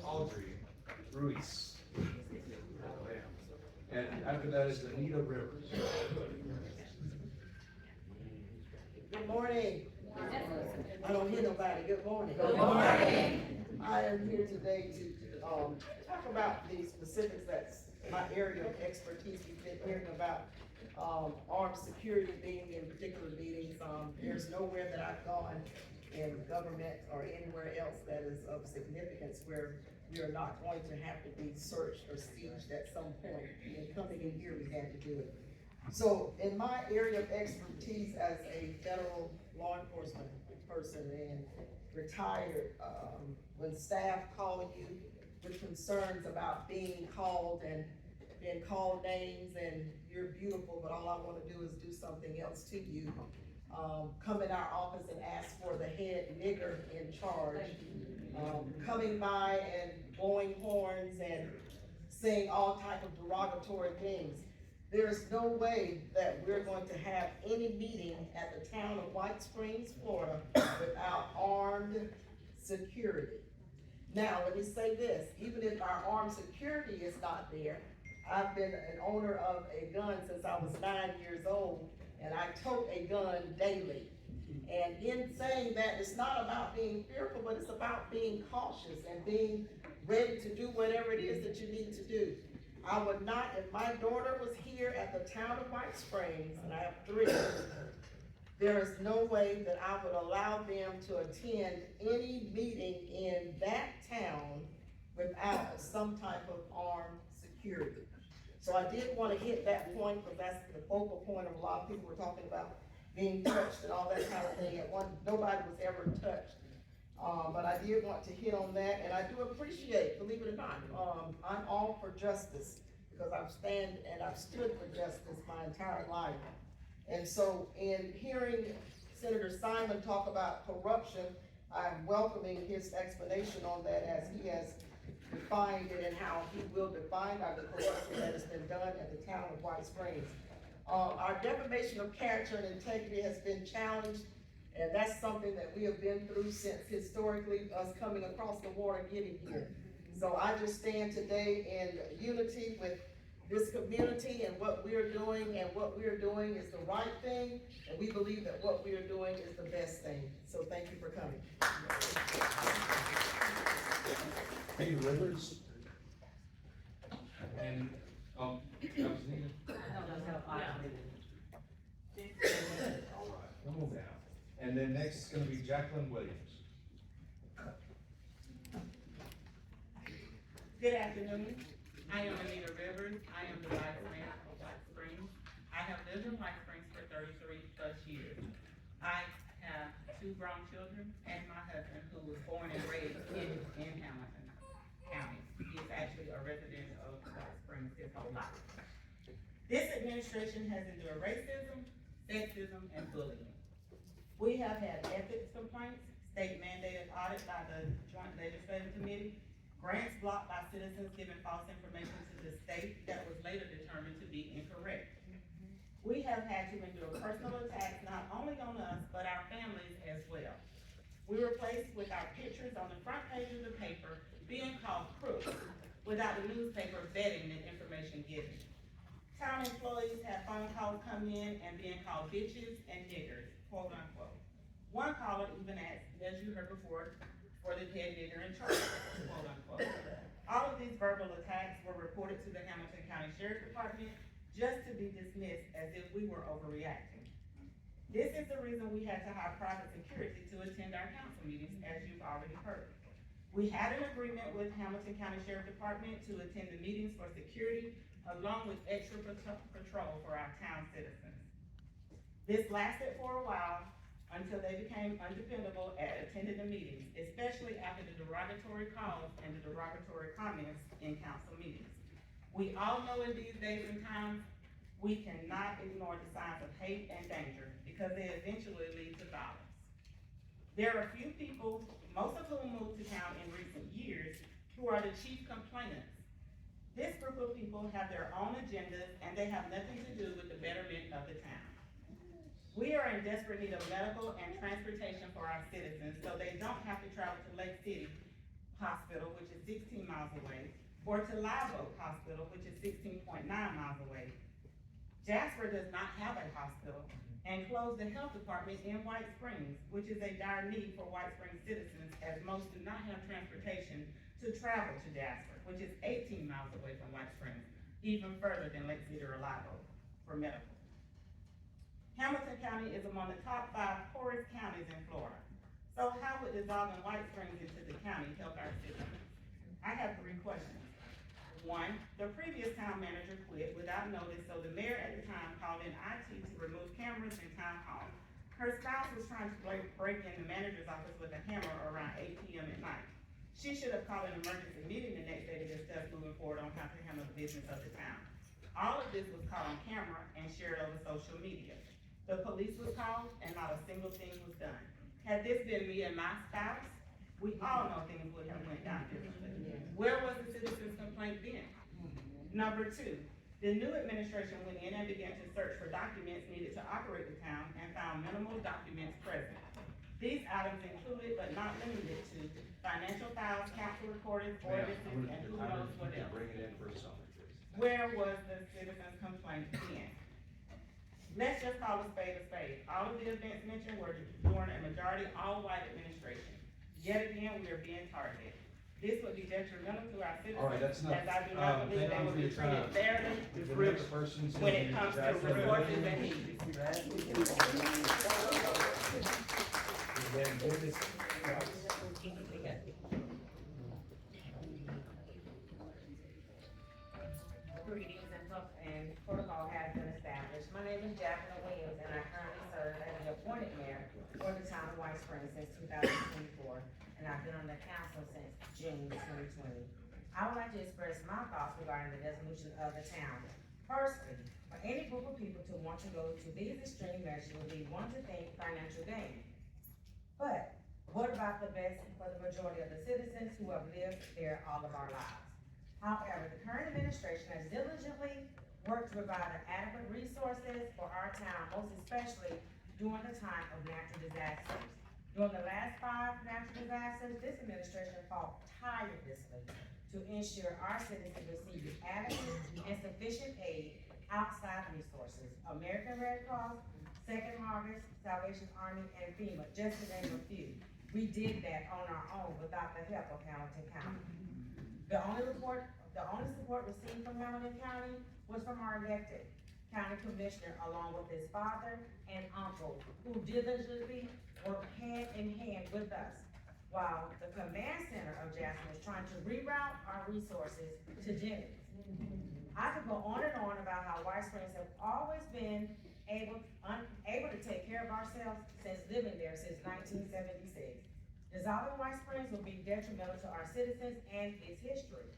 Audre, Ruise. And after that is Anita Rivers. Good morning. I don't hear nobody. Good morning. Good morning. I am here today to talk about the specifics that's my area of expertise. We've been hearing about armed security being in particular meetings. There's nowhere that I've gone in government or anywhere else that is of significance where we are not going to have to be searched or sieged at some point. And coming in here, we had to do it. So in my area of expertise as a federal law enforcement person and retired, when staff call you with concerns about being called and being called names and you're beautiful, but all I wanna do is do something else to you, come in our office and ask for the head nigger in charge, coming by and blowing horns and saying all type of derogatory things. There's no way that we're going to have any meeting at the town of White Springs, Florida without armed security. Now, let me say this, even if our armed security is not there, I've been an owner of a gun since I was 9 years old, and I tote a gun daily. And in saying that, it's not about being fearful, but it's about being cautious and being ready to do whatever it is that you need to do. I would not, if my daughter was here at the town of White Springs, and I have 3, there is no way that I would allow them to attend any meeting in that town without some type of armed security. So I did want to hit that point, because that's the focal point of a lot of people were talking about being touched and all that kind of thing. Nobody was ever touched. But I did want to hit on that, and I do appreciate, believe it or not, I'm all for justice, because I've stood for justice my entire life. And so in hearing Senator Simon talk about corruption, I'm welcoming his explanation on that as he has defined it and how he will define the corruption that has been done at the town of White Springs. Our defamation of character and integrity has been challenged, and that's something that we have been through since historically us coming across the water getting here. So I just stand today in unity with this community and what we are doing, and what we are doing is the right thing, and we believe that what we are doing is the best thing. So thank you for coming. Thank you, Rivers. And, that was Nina? All right, we'll move down. And then next is gonna be Jacqueline Williams. Good afternoon. I am Anita Rivers. I am the vice mayor of White Springs. I have lived in White Springs for 33 plus years. I have 2 grown children and my husband, who was born and raised in Hamilton County. He is actually a resident of White Springs his whole life. This administration has endured racism, sexism, and bullying. We have had ethics complaints, state mandated audit by the Joint Legislative Committee, grants blocked by citizens giving false information to the state that was later determined to be incorrect. We have had to endure personal attacks not only on us, but our families as well. We were placed with our pictures on the front page of the paper being called crooks without the newspaper vetting the information given. Town employees had phone calls come in and being called bitches and niggers, quote unquote. One caller even asked, as you heard before, for the head nigger in charge, quote unquote. All of these verbal attacks were reported to the Hamilton County Sheriff's Department, just to be dismissed as if we were overreacting. This is the reason we had to hire private security to attend our council meetings, as you've already heard. We had an agreement with Hamilton County Sheriff Department to attend the meetings for security, along with extra patrol for our town citizens. This lasted for a while until they became undependable at attending the meetings, especially after the derogatory calls and the derogatory comments in council meetings. We all know in these days and times, we cannot ignore the signs of hate and danger because they eventually lead to violence. There are a few people, most of whom moved to town in recent years, who are the chief complainants. This group of people have their own agendas and they have nothing to do with the betterment of the town. We are in desperate need of medical and transportation for our citizens so they don't have to travel to Lake City Hospital, which is 16 miles away, or to Live Oak Hospital, which is 16.9 miles away. Jasper does not have a hospital and closed the health department in White Springs, which is a dire need for White Springs citizens as most do not have transportation to travel to Jasper, which is 18 miles away from White Springs, even further than Lake City or Live Oak for medical. Hamilton County is among the top 5 poorest counties in Florida. So how would dissolving White Springs into the county help our citizens? I have 3 questions. 1, the previous town manager quit without notice, so the mayor at the time called in IT to remove cameras in town hall. Her spouse was trying to break in the manager's office with a hammer around 8 p.m. at night. She should have called an emergency meeting the next day to discuss moving forward on how to handle the business of the town. All of this was caught on camera and shared over social media. The police was called and not a single thing was done. Had this been me and my spouse, we all know things would have went down differently. Where was the citizen's complaint then? Number 2, the new administration went in and began to search for documents needed to operate the town and found minimal documents present. These items included, but not limited to, financial files, council recordings, ordinances, and who knows what else. Bring it in for a summary, please. Where was the citizen's complaint then? Let's just call a spade a spade. All of the events mentioned were during a majority all-white administration. Yet again, we are being targeted. This would be detrimental to our citizens. All right, that's enough. As I do not believe they will be treated fairly when it comes to resources and needs. Greetings and protocol has been established. My name is Jacqueline Williams and I currently serve as the appointed mayor for the town of White Springs since 2024. And I've been on the council since June 2020. I would like to express my thoughts regarding the dissolution of the town. Firstly, for any group of people to want to go to these extreme measures would be one to think financial gain. But what about the best for the majority of the citizens who have lived there all of our lives? However, the current administration has diligently worked to provide adequate resources for our town, most especially during the time of natural disasters. During the last 5 natural disasters, this administration fought tirelessly to ensure our citizens receive adequate and sufficient aid outside resources. American Red Cross, Second Harvest, Salvation Army, and FEMA, just to name a few. We did that on our own without the help of Hamilton County. The only support received from Hamilton County was from our elected county commissioner, along with his father and uncle, who diligently worked hand in hand with us, while the command center of Jasper was trying to reroute our resources to Jennings. I could go on and on about how White Springs have always been able to take care of ourselves since living there since 1976. Dissolving White Springs will be detrimental to our citizens and its history.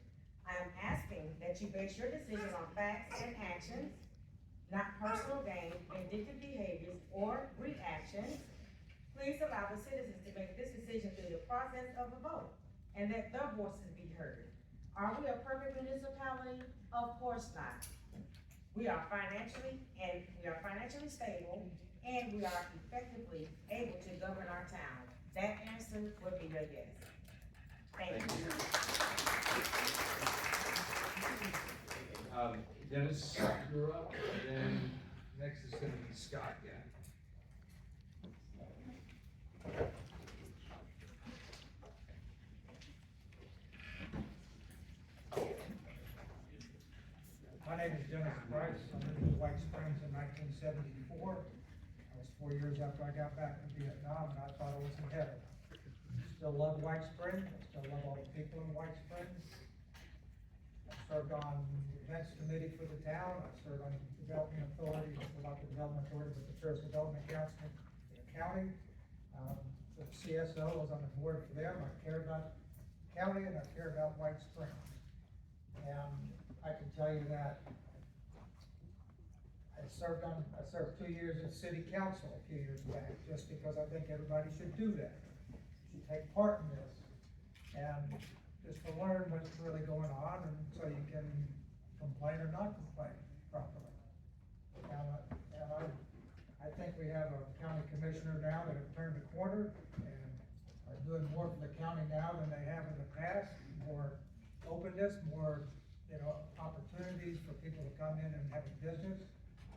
I am asking that you base your decision on facts and actions, not personal gain, vindictive behaviors, or reactions. Please allow the citizens to make this decision through the process of a vote and let their voices be heard. Are we a perfect municipality? Of course not. We are financially stable, and we are effectively able to govern our town. That answer would be a yes. Thank you. Dennis, you're up, and then next is gonna be Scott again. My name is Dennis Price. I moved to White Springs in 1974. That was 4 years after I got back from Vietnam, and I thought I was in heaven. Still love White Springs. I still love all the people in White Springs. I served on the events committee for the town. I served on the development authority, not the development authority, but the Tourist Development Council for the county. The CSO, I was on the board for them. I care about the county and I care about White Springs. And I can tell you that I served 2 years in city council a few years back, just because I think everybody should do that. Should take part in this. And just to learn what's really going on, and so you can complain or not complain properly. And I think we have a county commissioner now that have turned the corner and are doing more for the county now than they have in the past. More openness, more, opportunities for people to come in and have a business.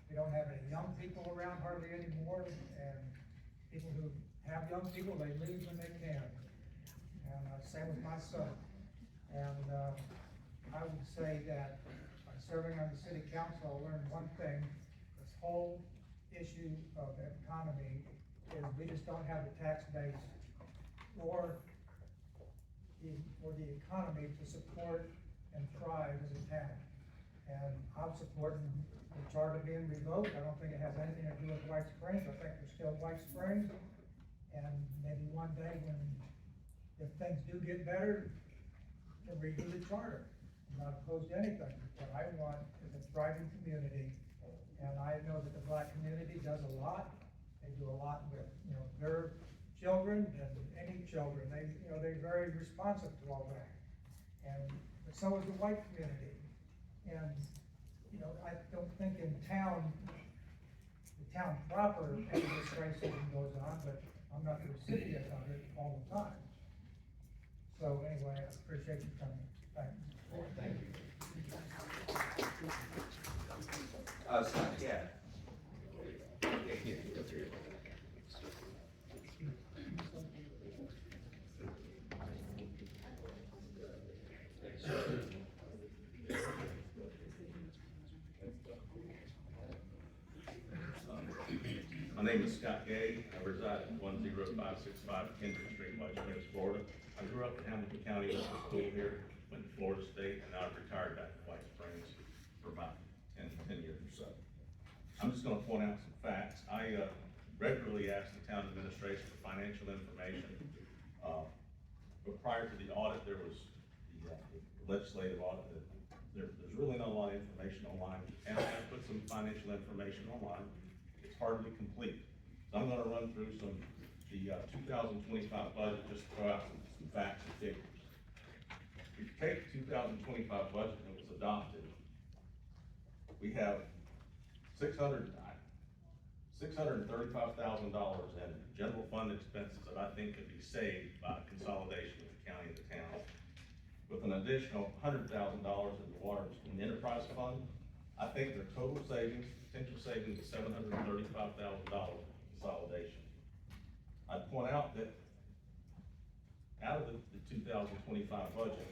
We don't have any young people around hardly anymore, and people who have young people, they leave when they can. And same with my son. And I would say that by serving on the city council, I learned one thing. This whole issue of the economy is we just don't have the tax base or the economy to support and thrive as a town. And I'm supporting the charter being revoked. I don't think it has anything to do with White Springs. I think we're still White Springs. And maybe one day if things do get better, then redo the charter. I'm not opposed to anything. What I want is a thriving community. And I know that the Black community does a lot. They do a lot with, their children and any children. They're very responsive to all that. But so is the white community. And, I don't think in town, the town proper, any of this racism goes on, but I'm not the recipient of it all the time. So anyway, I appreciate you coming. Thanks. Thank you. Scott, yeah. My name is Scott Gay. I reside at 10565 Kendrick Street, White Springs, Florida. I grew up in Hamilton County, went to school here, went to Florida State, and now I've retired back to White Springs for about 10 years or so. I'm just gonna point out some facts. I regularly ask the town administration for financial information. But prior to the audit, there was the legislative audit. There's really not a lot of information online. And I put some financial information online. It's hardly complete. So I'm gonna run through the 2025 budget, just to throw out some facts and figures. If you take the 2025 budget that was adopted, we have $635,000 in general fund expenses that I think could be saved by consolidation of the county and the town, with an additional $100,000 in the water and enterprise fund. I think their total savings, potential savings, is $735,000 consolidation. I'd point out that out of the 2025 budget,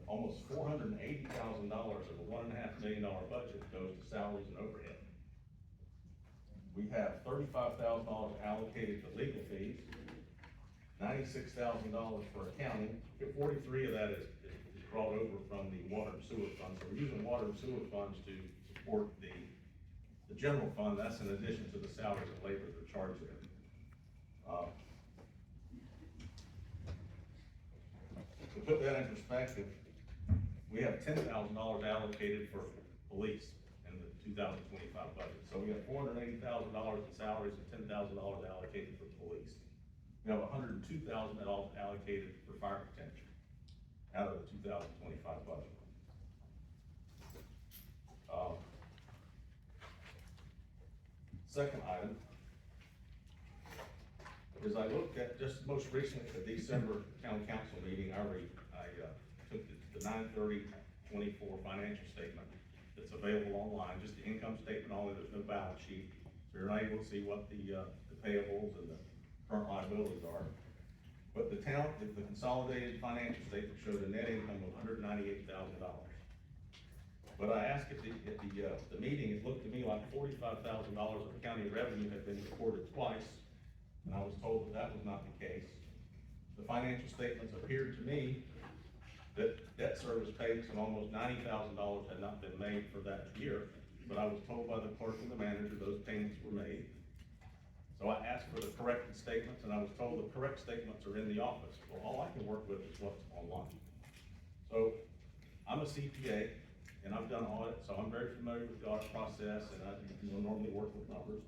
almost $480,000 of a $1.5 million budget goes to salaries and overhead. We have $35,000 allocated to legal fees, $96,000 for accounting. 43 of that is brought over from the water and sewer fund. So we're using water and sewer funds to support the general fund. That's in addition to the salaries and labor that are charged there. To put that in perspective, we have $10,000 allocated for police in the 2025 budget. So we have $480,000 in salaries and $10,000 allocated for police. We have $102,000 allocated for fire protection out of the 2025 budget. Second item is I looked at just most recently the December county council meeting. I took the 9/30/24 financial statement that's available online, just the income statement only. There's no balance sheet, so you're not able to see what the payables and the current liabilities are. But the consolidated financial statement showed a net income of $198,000. But I asked at the meeting, it looked to me like $45,000 of county revenue had been recorded twice, and I was told that that was not the case. The financial statements appeared to me that debt service payments of almost $90,000 had not been made for that year, but I was told by the clerk and the manager those payments were made. So I asked for the corrected statements, and I was told the correct statements are in the office. Well, all I can work with is what's online. So I'm a CPA, and I've done audit, so I'm very familiar with the audit process, and I normally work with numbers.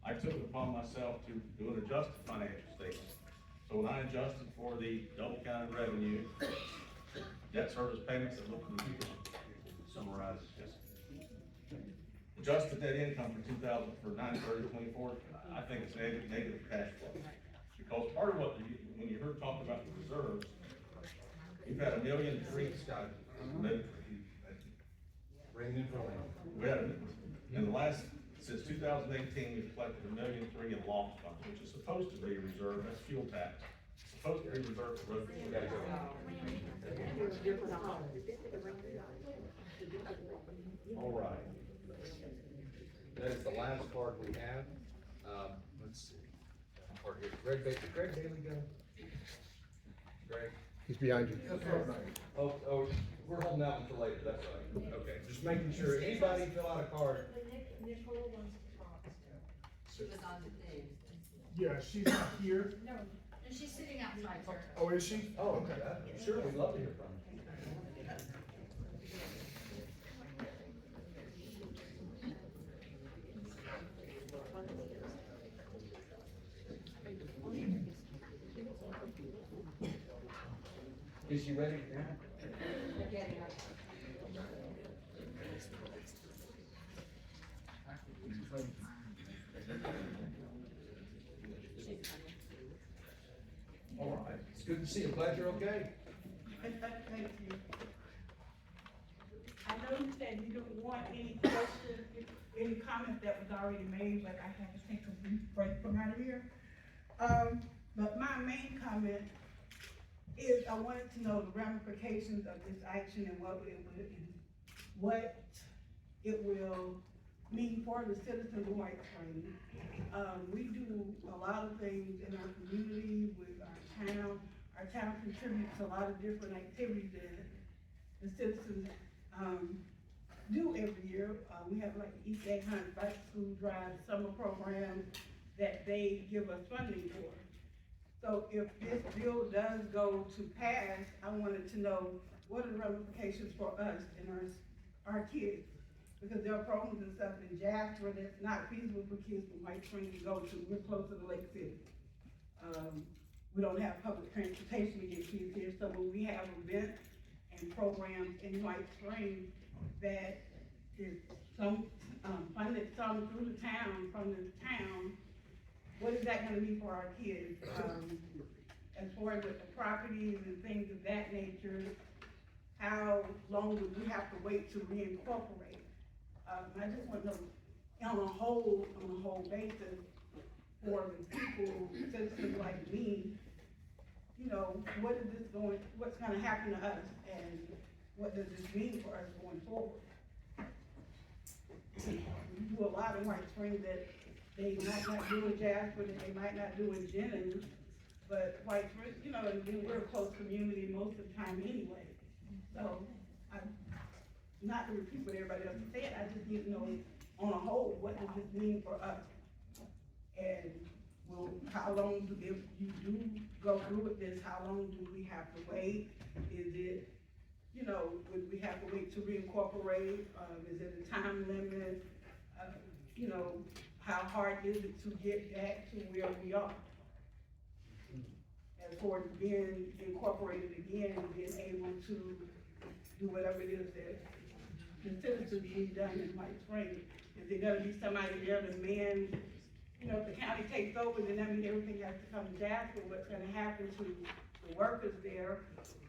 I took it upon myself to do an adjusted financial statement. So when I adjusted for the double counted revenue, debt service payments that look summarized, yes. Adjusted net income for 9/30/24, I think it's negative cash flow. Because part of what, when you heard talk about the reserves, we've had $1.3 million. We had, in the last, since 2018, we've collected $1.3 million in lost funds, which is supposed to be a reserve, that's fuel tax. It's supposed to be reserved for road. All right. That is the last card we have. Let's see. Card here. Greg Daly go? Greg? He's behind you. Oh, we're holding out until later, that's right. Okay, just making sure, anybody fill out a card. Nicole wants to talk. She was on the thing. Yeah, she's not here. No, she's sitting outside, sir. Oh, is she? Oh, okay, sure, we'd love to hear from you. Is she ready now? All right, it's good to see you. Glad you're okay. Thank you. I know you said you don't want any questions, any comments that was already made, but I have to take a brief break from out of here. But my main comment is I wanted to know the ramifications of this action and what it will mean for the citizens of White Springs. We do a lot of things in our community with our town. Our town contributes to a lot of different activities that the citizens do every year. We have like East Egg Hunt, Back to School Drive, summer programs that they give us funding for. So if this bill does go to pass, I wanted to know what are the ramifications for us and our kids. Because there are programs and stuff in Jasper that's not feasible for kids from White Springs to go to. We're close to the Lake City. We don't have public transportation to get kids here, so when we have events and programs in White Springs that is funded some through the town, from the town, what is that gonna be for our kids? As far as with the properties and things of that nature, how long would we have to wait to reincorporate? I just want to know, on a whole basis, for the people, citizens like me, you know, what's gonna happen to us, and what does this mean for us going forward? We do a lot in White Springs that they might not do in Jasper, that they might not do in Jennings, but White Springs, you know, we're a close community most of the time anyway. So, not to repeat what everybody else said, I just need to know, on a whole, what does this mean for us? And how long if you do go through with this, how long do we have to wait? Is it, you know, would we have to wait to reincorporate? Is it a time limit? You know, how hard is it to get back to where we are? As far as being incorporated again, being able to do whatever it is that the citizens need done in White Springs. Is there gonna be somebody there to man, you know, if the county takes over, then that means everything has to come to Jasper. What's gonna happen to the workers there?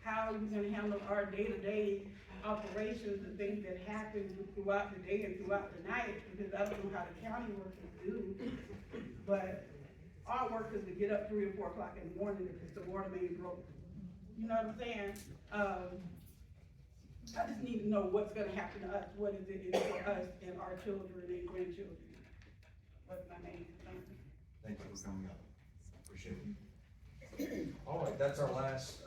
How are we gonna handle our day-to-day operations and things that happen throughout the day and throughout the night? Because I don't know how the county workers do, but our workers would get up 3 or 4 o'clock in the morning if it's the water main broke. You know what I'm saying? I just need to know what's gonna happen to us, what is it for us and our children and grandchildren. What's my main concern? Thank you for coming up. Appreciate it. All right, that's our last,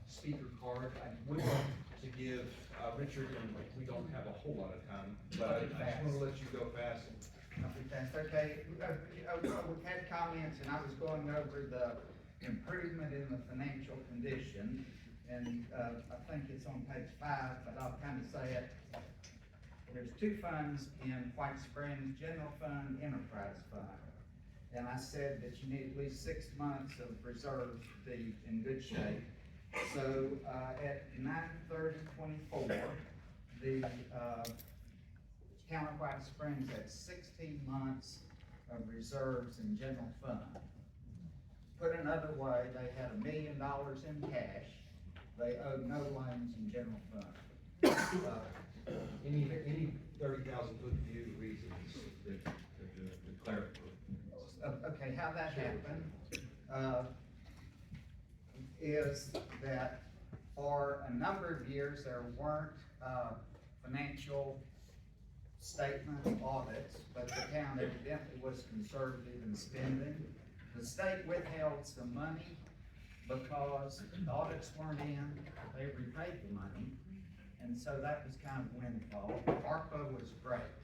speaker card. I would like to give, Richard, and we don't have a whole lot of time, but I just wanna let you go fast. That's okay. We had comments, and I was going over the improvement in the financial condition, and, I think it's on page 5, but I'll kind of say it. There's 2 funds in White Springs, General Fund, Enterprise Fund. And I said that you need at least 6 months of reserves to be in good shape. So, at 9/30/24, the, Town of White Springs had 16 months of reserves in general fund. Put another way, they had $1 million in cash. They owed no loans in general fund. Any 30,000 foot view reasons that the clerk. Okay, how that happened, is that for a number of years, there weren't, financial statement audits, but the town evidently was conservative in spending. The state withheld some money because the audits weren't in, they repaid the money, and so that was kind of a windfall. ARPA was great.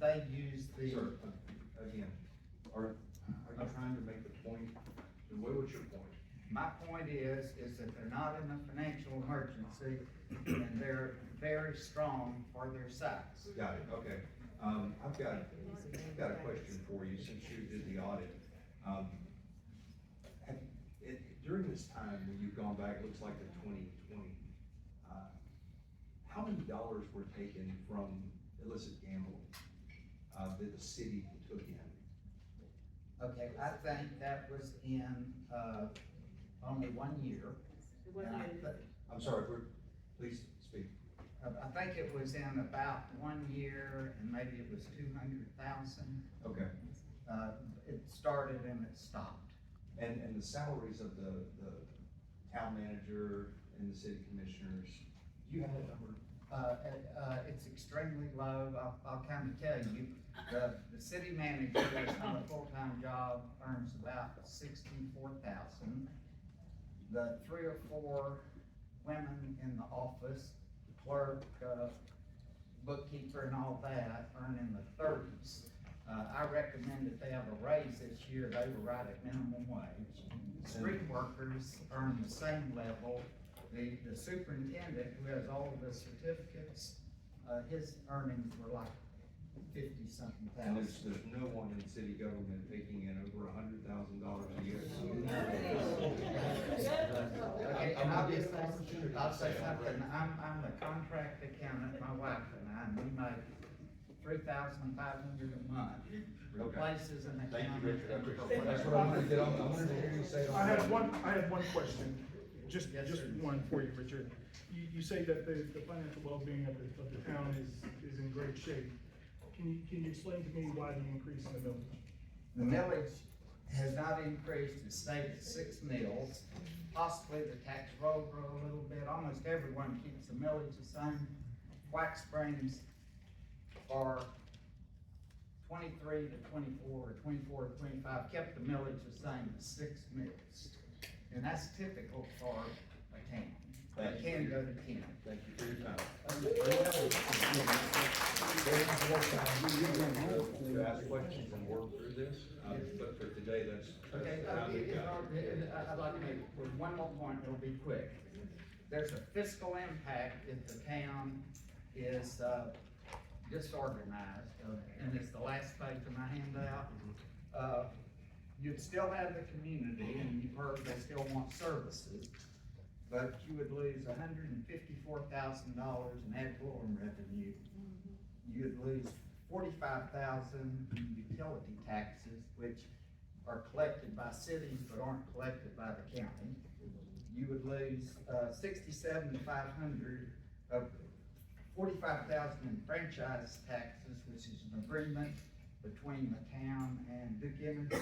They used the. Sir, again, are you trying to make the point? What was your point? My point is that they're not in a financial emergency, and they're very strong for their size. Got it, okay. I've got a question for you, since you did the audit. During this time, when you've gone back, it looks like to 2020, how many dollars were taken from illicit gambling, that the city took in? Okay, I think that was in, only 1 year. I'm sorry, please speak. I think it was in about 1 year, and maybe it was 200,000. Okay. It started and it stopped. And the salaries of the town manager and the city commissioners, do you have that number? It's extremely low. I'll kind of tell you, the city manager that's on a full-time job earns about 64,000. The 3 or 4 women in the office, clerk, bookkeeper and all that, earn in the 30s. I recommend that they have a raise this year. They were right at minimum wage. Street workers earn the same level. The superintendent, who has all of the certificates, his earnings were like 50-something And thousand. there's no one in city government making in over $100,000 a year. Okay, and I'll say something. I'm the contract accountant, my wife and I, and we make $3,500 a month. Replaces an accountant. Thank you, Richard. That's what I wanted to get on. I wanted to hear you say it. I have one question, just one for you, Richard. You say that the financial well-being of the town is in great shape. Can you explain to me why the increase in the millage? The millage has not increased. It stayed at 6 mills. Possibly the tax roll grew a little bit. Almost everyone keeps the millage the same. White Springs for 23 to 24, or 24 to 25, kept the millage the same at 6 mills. And that's typical for a town. It can go to 10. Thank you for your time. To ask questions and work through this, but for today, that's. Okay, I'd like to make one more point, it'll be quick. There's a fiscal impact if the town is disorganized, and it's the last page of my handout. You'd still have the community, and you've heard they still want services, but you would lose $154,000 in ad valorem revenue. You'd lose $45,000 in utility taxes, which are collected by cities but aren't collected by the county. You would lose $67,500 of $45,000 in franchise taxes, which is an agreement between the town and Duke Energy.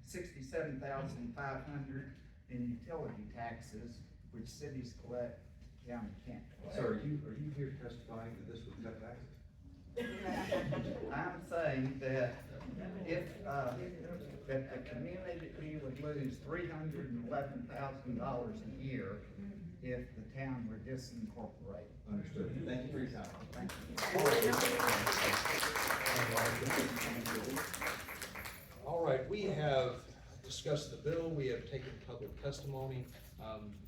$67,500 in utility taxes, which cities collect County Camp. Sir, are you here testifying that this would cut taxes? I'm saying that if, that the community would lose $311,000 a year if the town were disincorporated. Understood. Thank you for your time. Thank you. All right, we have discussed the bill, we have taken public testimony,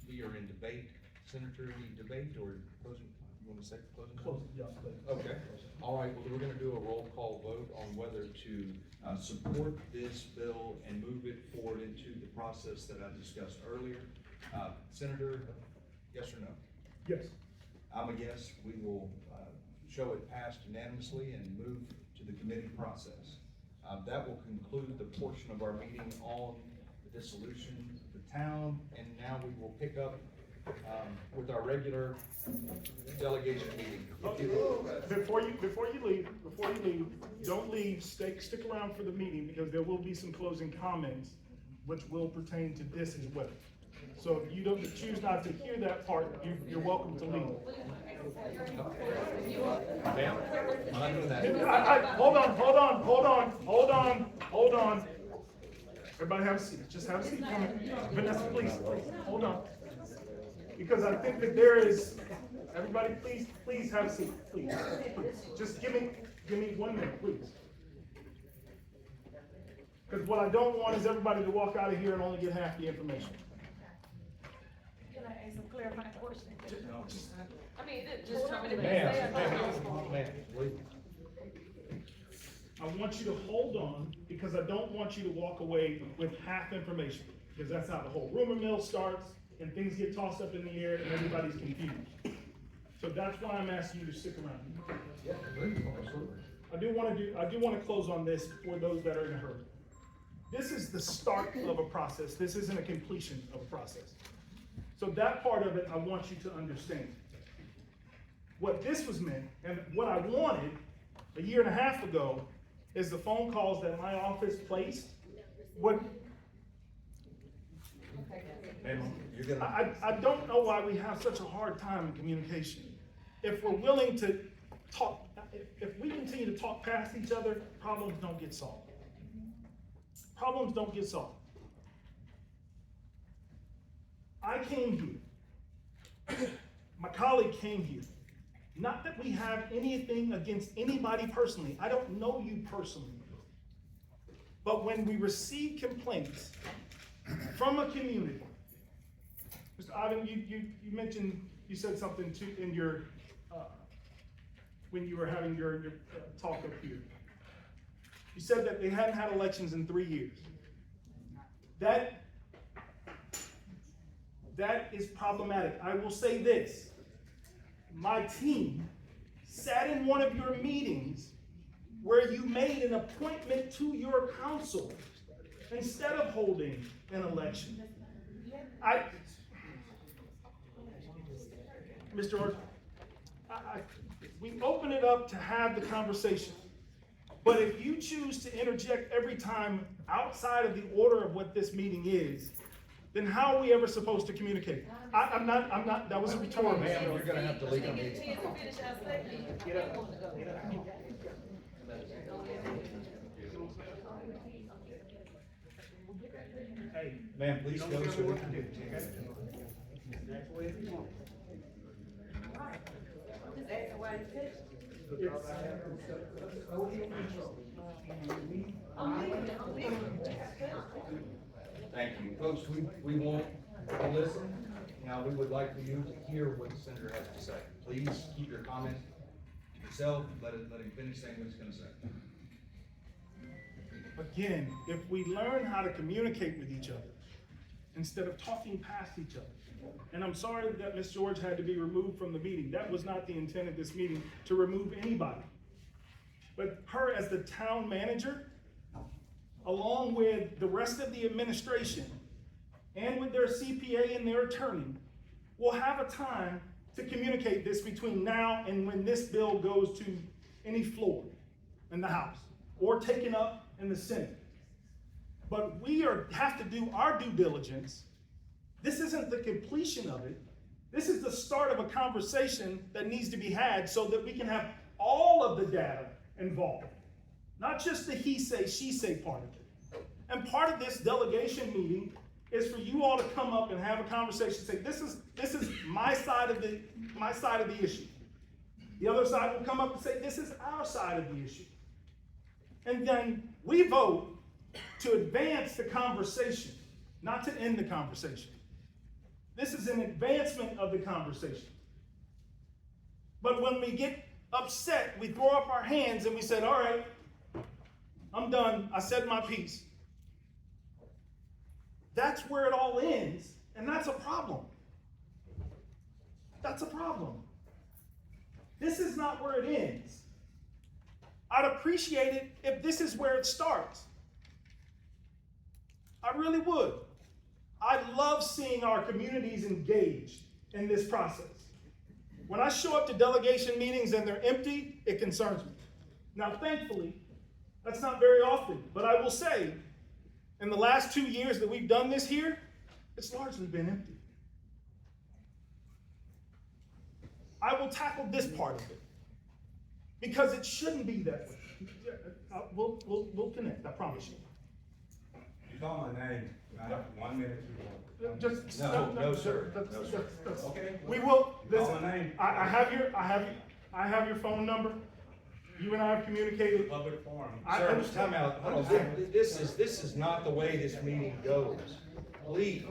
we are in debate. Senator, any debate or closing, you want to say closing? Close, yeah, please. Okay, all right, well, we're gonna do a roll call vote on whether to support this bill and move it forward into the process that I discussed earlier. Senator, yes or no? Yes. I'm a yes. We will show it passed unanimously and move to the committee process. That will conclude the portion of our meeting on the dissolution of the town, and now we will pick up with our regular delegation meeting. Before you leave, don't leave, stick around for the meeting, because there will be some closing comments which will pertain to this as well. So if you don't choose not to hear that part, you're welcome to leave. Ma'am, I'm not doing that. Hold on. Everybody have a seat, just have a seat. Vanessa, please, hold on. Because I think that there is, everybody please have a seat, please. Just give me 1 minute, please. Because what I don't want is everybody to walk out of here and only get half the information. Can I ask some clarifying questions? I mean, Ma'am, please. I want you to hold on, because I don't want you to walk away with half information, because that's how the whole rumor mill starts, and things get tossed up in the air, and everybody's confused. So that's why I'm asking you to stick around. Yeah, absolutely. I do want to close on this for those that are in a hurry. This is the start of a process. This isn't a completion of a process. So that part of it, I want you to understand. What this was meant, and what I wanted a year and a half ago, is the phone calls that my office placed. I don't know why we have such a hard time in communication. If we're willing to talk, if we continue to talk past each other, problems don't get solved. Problems don't get solved. I came here. My colleague came here. Not that we have anything against anybody personally. I don't know you personally. But when we receive complaints from a community, Mr. Ivan, you mentioned, you said something in your, when you were having your talk up here. You said that they hadn't had elections in 3 years. That is problematic. I will say this. My team sat in one of your meetings where you made an appointment to your council instead of holding an election. Mr. George, we open it up to have the conversation. But if you choose to interject every time outside of the order of what this meeting is, then how are we ever supposed to communicate? I'm not, that was a rhetorical. Ma'am, you're gonna have to leave the meeting. Get up. Hey. Ma'am, please go so we can do it. Thank you. Folks, we want to listen. Now, we would like for you to hear what the senator has to say. Please keep your comments to yourself. Let him finish saying what he's going to say. Again, if we learn how to communicate with each other instead of talking past each other, and I'm sorry that Ms. George had to be removed from the meeting. That was not the intent of this meeting, to remove anybody. But her as the town manager, along with the rest of the administration, and with their CPA and their attorney, will have a time to communicate this between now and when this bill goes to any floor in the House, or taken up in the Senate. But we have to do our due diligence. This isn't the completion of it. This is the start of a conversation that needs to be had so that we can have all of the data involved, not just the he say, she say part of it. And part of this delegation meeting is for you all to come up and have a conversation, say, this is my side of the issue. The other side will come up and say, this is our side of the issue. And then we vote to advance the conversation, not to end the conversation. This is an advancement of the conversation. But when we get upset, we throw up our hands and we said, all right, I'm done. I said my piece. That's where it all ends, and that's a problem. That's a problem. This is not where it ends. I'd appreciate it if this is where it starts. I really would. I love seeing our communities engaged in this process. When I show up to delegation meetings and they're empty, it concerns me. Now, thankfully, that's not very often, but I will say, in the last 2 years that we've done this here, it's largely been empty. I will tackle this part of it, because it shouldn't be that way. We'll connect, I promise you. You call my name, I have 1 minute to go. No, sir. Okay. We will. Listen, Call my name. I have your phone number. You and I have communicated. Public forum. Sir, time out. Hold on. This is not the way this meeting goes. Please.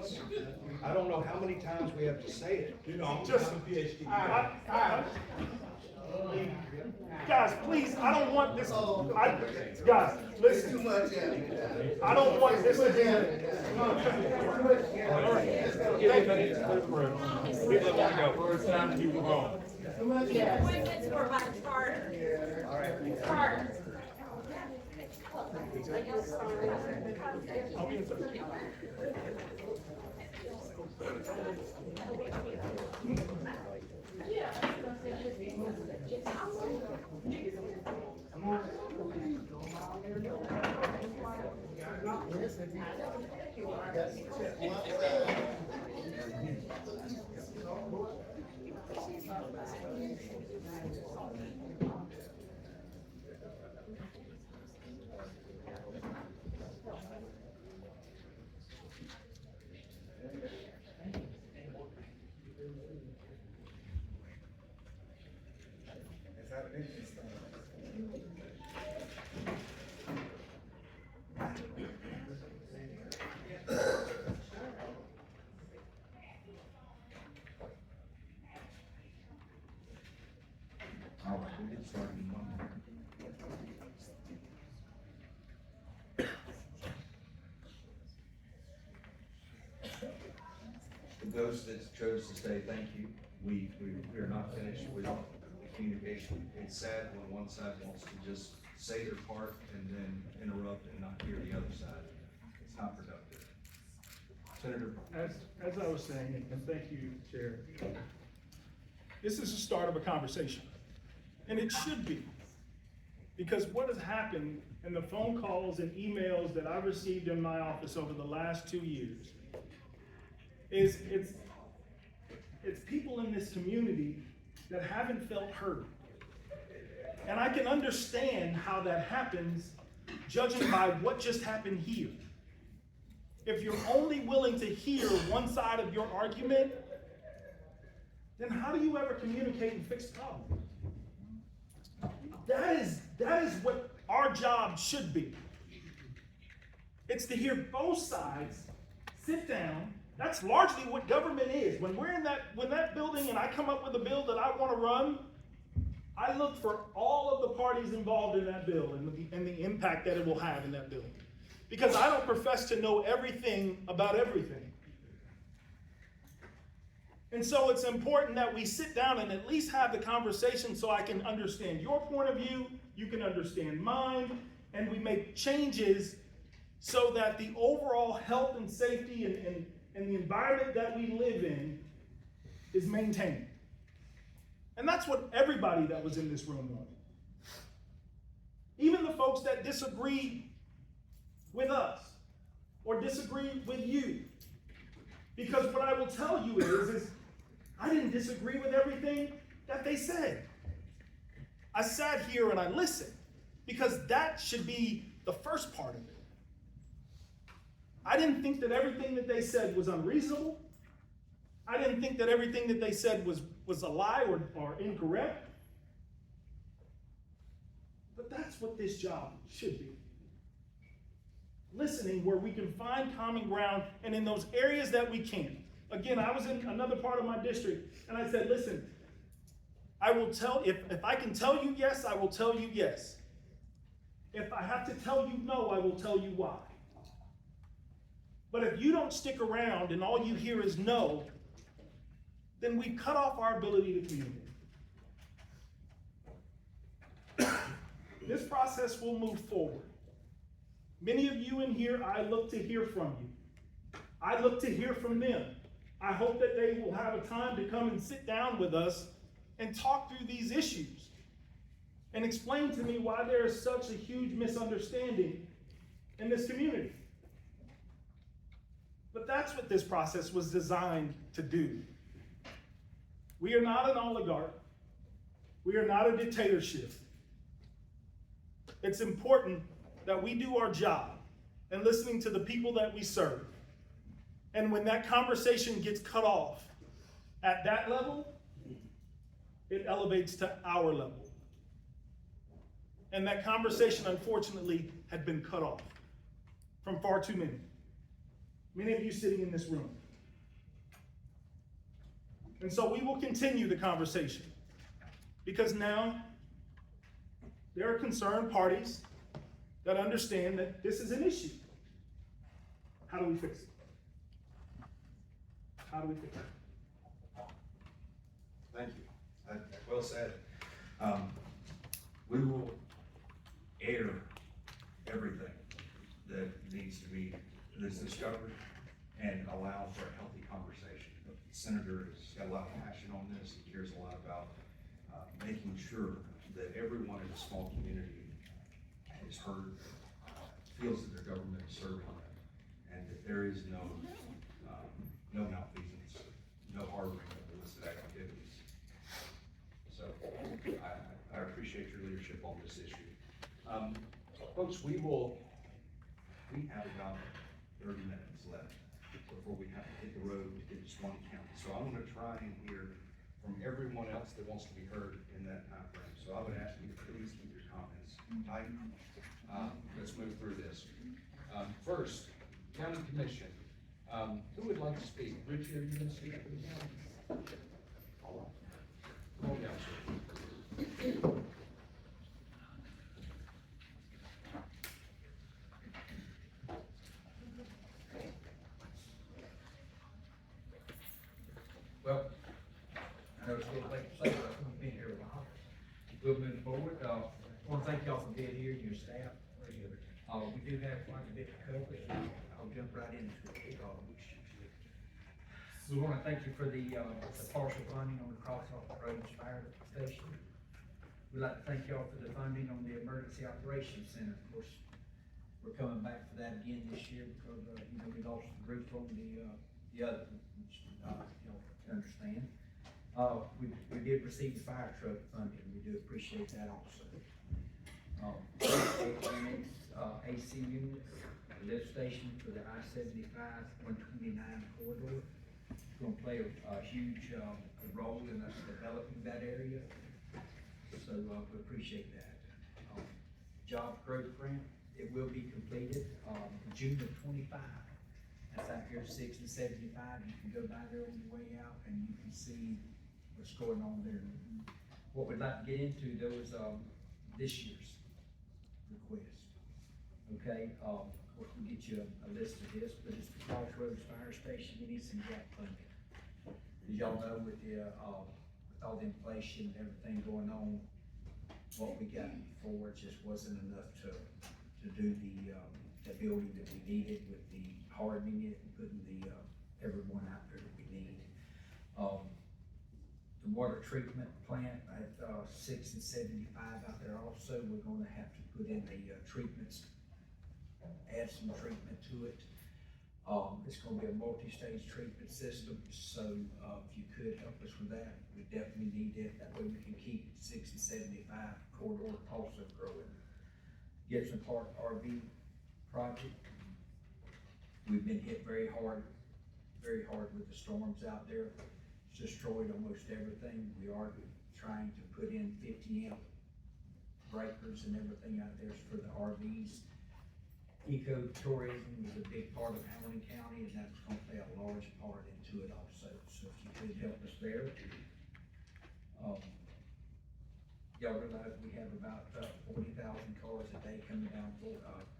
I don't know how many times we have to say it. You know, Just- I'm a PhD. Guys, please, I don't want this. Guys, listen. I don't want this to be. All right. People want to go. It's time to move on. Appointments were by charter. Charter. Those that chose to stay, thank you. We're not finished with the communication. It's sad when one side wants to just say their part and then interrupt and not hear the other side. It's not productive. Senator. As I was saying, and thank you, Chair, this is the start of a conversation. And it should be. Because what has happened in the phone calls and emails that I've received in my office over the last 2 years is it's people in this community that haven't felt heard. And I can understand how that happens judging by what just happened here. If you're only willing to hear one side of your argument, then how do you ever communicate and fix the problem? That is what our job should be. It's to hear both sides, sit down. That's largely what government is. When that building and I come up with a bill that I want to run, I look for all of the parties involved in that bill and the impact that it will have in that bill. Because I don't profess to know everything about everything. And so it's important that we sit down and at least have the conversation so I can understand your point of view, you can understand mine, and we make changes so that the overall health and safety and the environment that we live in is maintained. And that's what everybody that was in this room wanted. Even the folks that disagree with us or disagree with you. Because what I will tell you is I didn't disagree with everything that they said. I sat here and I listened, because that should be the first part of it. I didn't think that everything that they said was unreasonable. I didn't think that everything that they said was a lie or incorrect. But that's what this job should be. Listening where we can find common ground, and in those areas that we can't. Again, I was in another part of my district, and I said, listen, I will tell, if I can tell you yes, I will tell you yes. If I have to tell you no, I will tell you why. But if you don't stick around and all you hear is no, then we cut off our ability to communicate. This process will move forward. Many of you in here, I look to hear from you. I look to hear from them. I hope that they will have a time to come and sit down with us and talk through these issues and explain to me why there is such a huge misunderstanding in this community. But that's what this process was designed to do. We are not an oligarch. We are not a dictatorship. It's important that we do our job in listening to the people that we serve. And when that conversation gets cut off at that level, it elevates to our level. And that conversation, unfortunately, had been cut off from far too many. Many of you sitting in this room. And so we will continue the conversation, because now there are concerned parties that understand that this is an issue. How do we fix it? How do we fix it? Thank you. Well said. We will air everything that needs to be discovered and allow for a healthy conversation. The senator has got a lot of passion on this. He cares a lot about making sure that everyone in a small community is heard, feels that their government is serving them, and that there is no malfeasance, no harboring of illicit activities. So I appreciate your leadership on this issue. Folks, we have about 30 minutes left before we have to hit the road to get to Swanee County. So I'm going to try and hear from everyone else that wants to be heard in that time frame. So I would ask you to please keep your comments tight. Let's move through this. First, County Commission. Who would like to speak? Richie, are you going to speak for the county? All right. Come on down, sir. Well, I know it's a little late to say, but we've been here a while. We'll move forward. I want to thank y'all for being here and your staff. We do have quite a bit to cover, so I'll jump right into it. We want to thank you for the partial funding on the Courthouse Fire Station. We'd like to thank y'all for the funding on the Emergency Operations Center. Of course, we're coming back for that again this year because, we lost the roof on the other, which, understand. We did receive the fire truck funding. We do appreciate that also. AC units, lift station for the I-75, 129 corridor. It's going to play a huge role in us developing that area. So we appreciate that. Job growth grant, it will be completed June of 25. That's out here 6 and 75. You can go by there on your way out and you can see what's going on there. What we'd like to get into though is this year's request. Okay, of course we'll get you a list of this, but it's the Crossroads Fire Station. We need some gap funding. As y'all know, with all the inflation and everything going on, what we got before just wasn't enough to do the building that we needed with the hardening it and putting the everyone out there that we need. The water treatment plant at 6 and 75 out there also, we're going to have to put in the treatments, add some treatment to it. It's gonna be a multi-stage treatment system, so, if you could help us with that, we definitely need it, that way we can keep 6 and 75 corridor also growing. Gibson Park RV project, we've been hit very hard with the storms out there. It's destroyed almost everything. We are trying to put in 50 amp breakers and everything out there for the RVs. Ecotourism is a big part of Hamilton County, and that's gonna play a large part into it also, so if you could help us there. Y'all realize we have about 40,000 cars a day coming down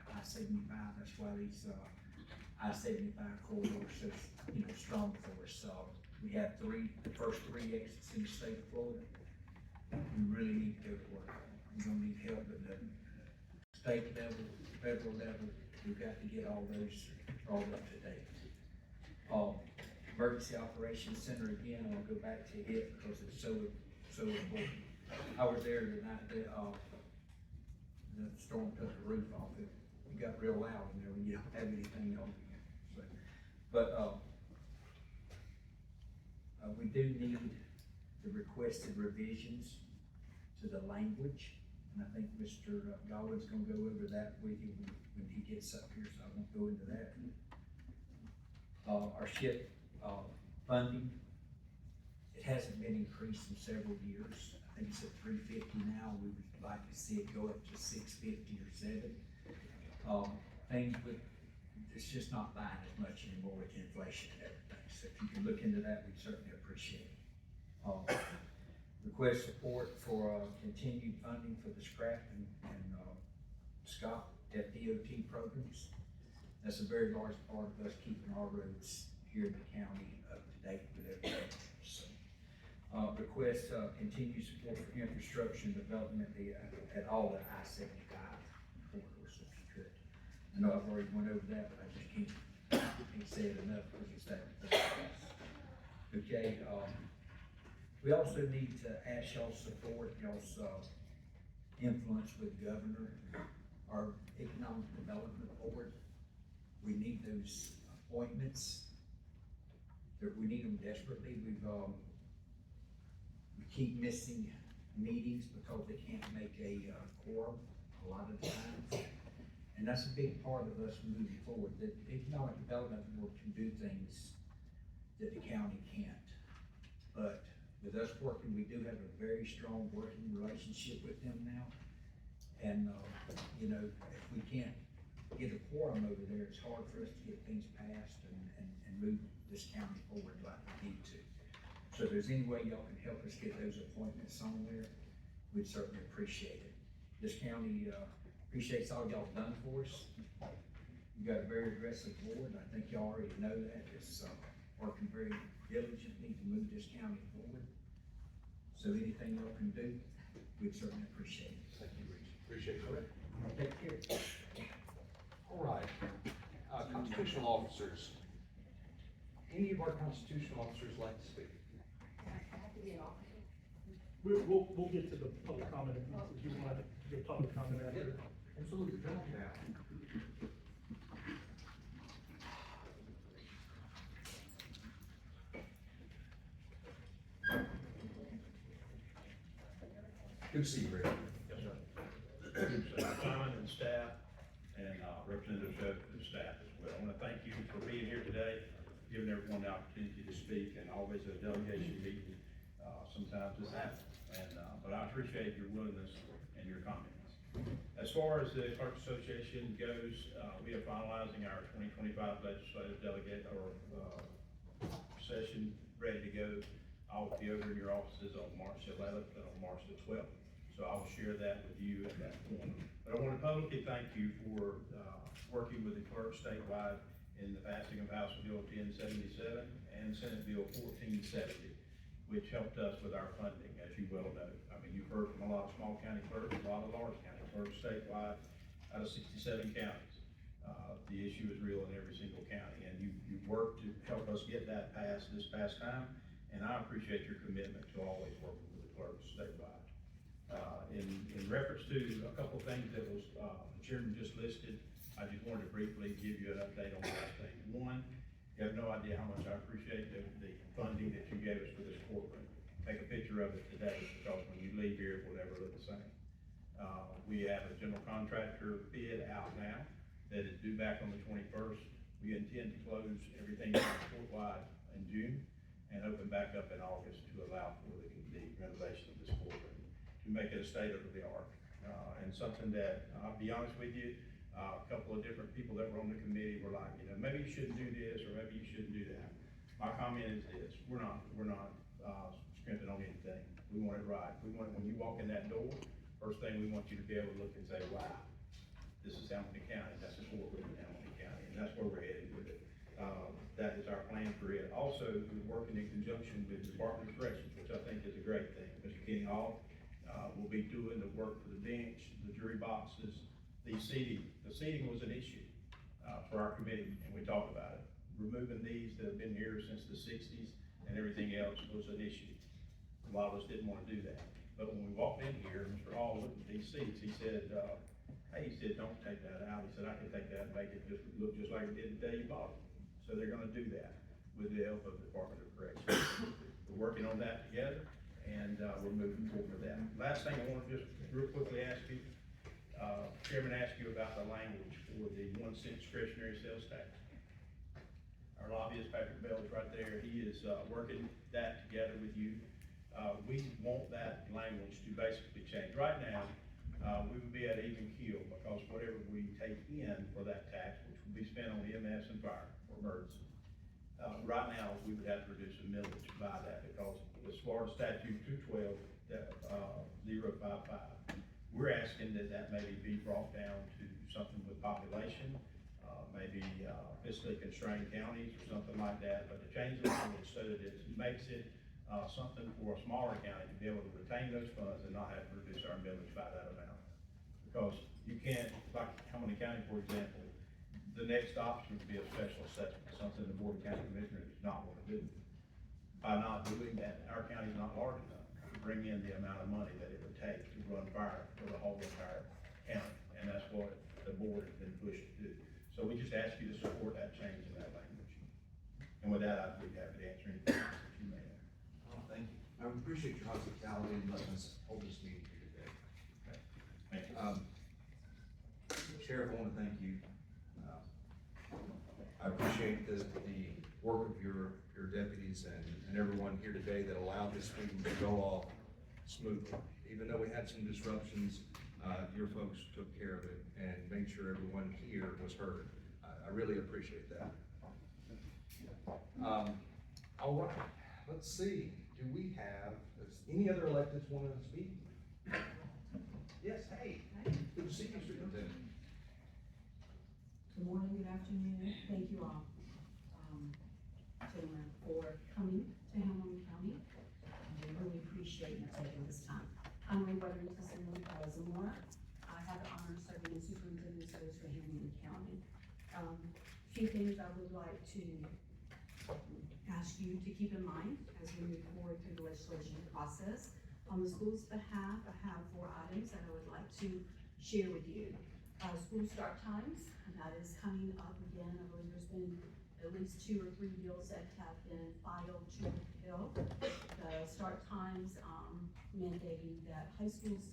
I-75, that's why these, I-75 corridors so, strong for us. So we have the first three exits in the state of Florida. We really need to go to work. We're gonna need help at the state level, federal level. We've got to get all those all up to date. Emergency Operations Center, again, I'll go back to it because it's so important. I was there the night that, the storm took the roof off. It got real loud in there when you don't have anything on. So, but, we do need the requested revisions to the language. And I think Mr. Godwin's gonna go over that with you when he gets up here, so I won't go into that. Our SHIP, funding, it hasn't been increased in several years. I think it's at $350 now. We would like to see it go up to $650 or $7. Things with, it's just not buying as much anymore with inflation and everything. So if you can look into that, we'd certainly appreciate it. Request support for continued funding for the scrap and SCOP FDOT programs. That's a very large part of us keeping our roads here in the county up to date with everything. So, request continued support for infrastructure and development at all the I-75 corridors, if you could. I know I've already went over that, but I just can't say it enough because it's that. Okay. We also need to ask y'all's support, y'all's influence with the governor, our economic development board. We need those appointments. We need them desperately. We keep missing meetings because they can't make a quorum a lot of the times. And that's a big part of us moving forward. The economic development board can do things that the county can't. But with us working, we do have a very strong working relationship with them now. And, if we can't get a quorum over there, it's hard for us to get things passed and move this county forward like we need to. So if there's any way y'all can help us get those appointments somewhere, we'd certainly appreciate it. This county appreciates all y'all done for us. You've got a very aggressive board. I think y'all already know that. It's working very diligently to move this county forward. So anything y'all can do, we'd certainly appreciate it. Thank you, Richie. Appreciate it. Take care. All right, constitutional officers. Any of our constitutional officers like to speak? We'll get to the public comment if you want to do public comment after. Absolutely, come on now. Good to see you, Rick. Yes, sir. Simon and staff, and Representative Shoaf and staff as well. I want to thank you for being here today, giving everyone the opportunity to speak, and always a delegation meeting. Sometimes this happens, but I appreciate your willingness and your comments. As far as the Clerk Association goes, we are finalizing our 2025 legislative delegate session ready to go. I'll be over in your offices on March 11th and on March the 12th. So I'll share that with you at that point. But I want to publicly thank you for working with the clerk statewide in the passing of House Bill 1077 and Senate Bill 1470, which helped us with our funding, as you well know. I mean, you've heard from a lot of small county clerks, a lot of large county clerks statewide out of 67 counties. The issue is real in every single county, and you've worked to help us get that passed this past time, and I appreciate your commitment to always working with the clerks statewide. In reference to a couple of things that was the chairman just listed, I just wanted to briefly give you an update on last thing. One, you have no idea how much I appreciate the funding that you gave us for this courtroom. Take a picture of it today, because when you leave here, it will never look the same. We have a general contractor bid out now that is due back on the 21st. We intend to close everything court-wide in June and open back up in August to allow for the renovation of this courtroom, to make it a state-of-the-art. And something that, I'll be honest with you, a couple of different people that were on the committee were like, maybe you shouldn't do this, or maybe you shouldn't do that. My comment is this: we're not scrimping on anything. We want it right. We want it when you walk in that door. First thing we want you to be able to look and say, wow, this is Hamilton County. That's a courtroom in Hamilton County, and that's where we're headed with it. That is our plan for it. Also, we're working in conjunction with the Department of Corrections, which I think is a great thing. Mr. Kenny Hall will be doing the work for the bench, the jury boxes, the seating. The seating was an issue for our committee, and we talked about it. Removing these that have been here since the 60s and everything else was an issue. A lot of us didn't want to do that. But when we walked in here, Mr. Hall looked at these seats, he said, hey, he said, don't take that out. He said, I can take that and make it just look just like it did the day you bought it. So they're gonna do that with the help of the Department of Corrections. We're working on that together, and we're moving forward with that. Last thing I want to just real quickly ask you, Chairman asked you about the language for the 1 cent discretionary sales tax. Our lobbyist, Patrick Bell, is right there. He is working that together with you. We want that language to basically change. Right now, we would be at even keel, because whatever we take in for that tax, which will be spent on EMS and fire or emergency, right now, we would have to reduce the millage by that, because as Florida Statute 212, 055, we're asking that maybe be brought down to something with population, maybe fiscally constrained counties or something like that, but to change the language so that it makes it something for a smaller county to be able to retain those funds and not have to reduce our millage by that amount. Because you can't, like Hamilton County, for example, the next option would be a special assessment, something the Board of County Commissioners does not want to do. By not doing that, our county's not large enough to bring in the amount of money that it would take to run fire for the whole entire county, and that's what the board has been pushed to do. So we just ask you to support that change in that language. And with that, I'd be happy to answer any questions that you may have. Thank you. I appreciate your hospitality and letting us hold this meeting here today. Okay. Thank you. Sheriff, I want to thank you. I appreciate the work of your deputies and everyone here today that allowed this meeting to go off smoothly. Even though we had some disruptions, your folks took care of it and made sure everyone here was heard. I really appreciate that. All right, let's see. Do we have any other electeds want to speak? Yes, hey, good to see you, Superintendent. Good morning, good afternoon. Thank you all, gentlemen, for coming to Hamilton County. I really appreciate you taking this time. I'm Wetherington-Zamora. I have the honor of serving as Superintendent Service for Hamilton County. A few things I would like to ask you to keep in mind as we move forward through the legislation process. On the school's behalf, I have 4 items that I would like to share with you. School start times, and that is coming up again. I believe there's been at least 2 or 3 bills that have been filed to repeal the start times, mandating that high schools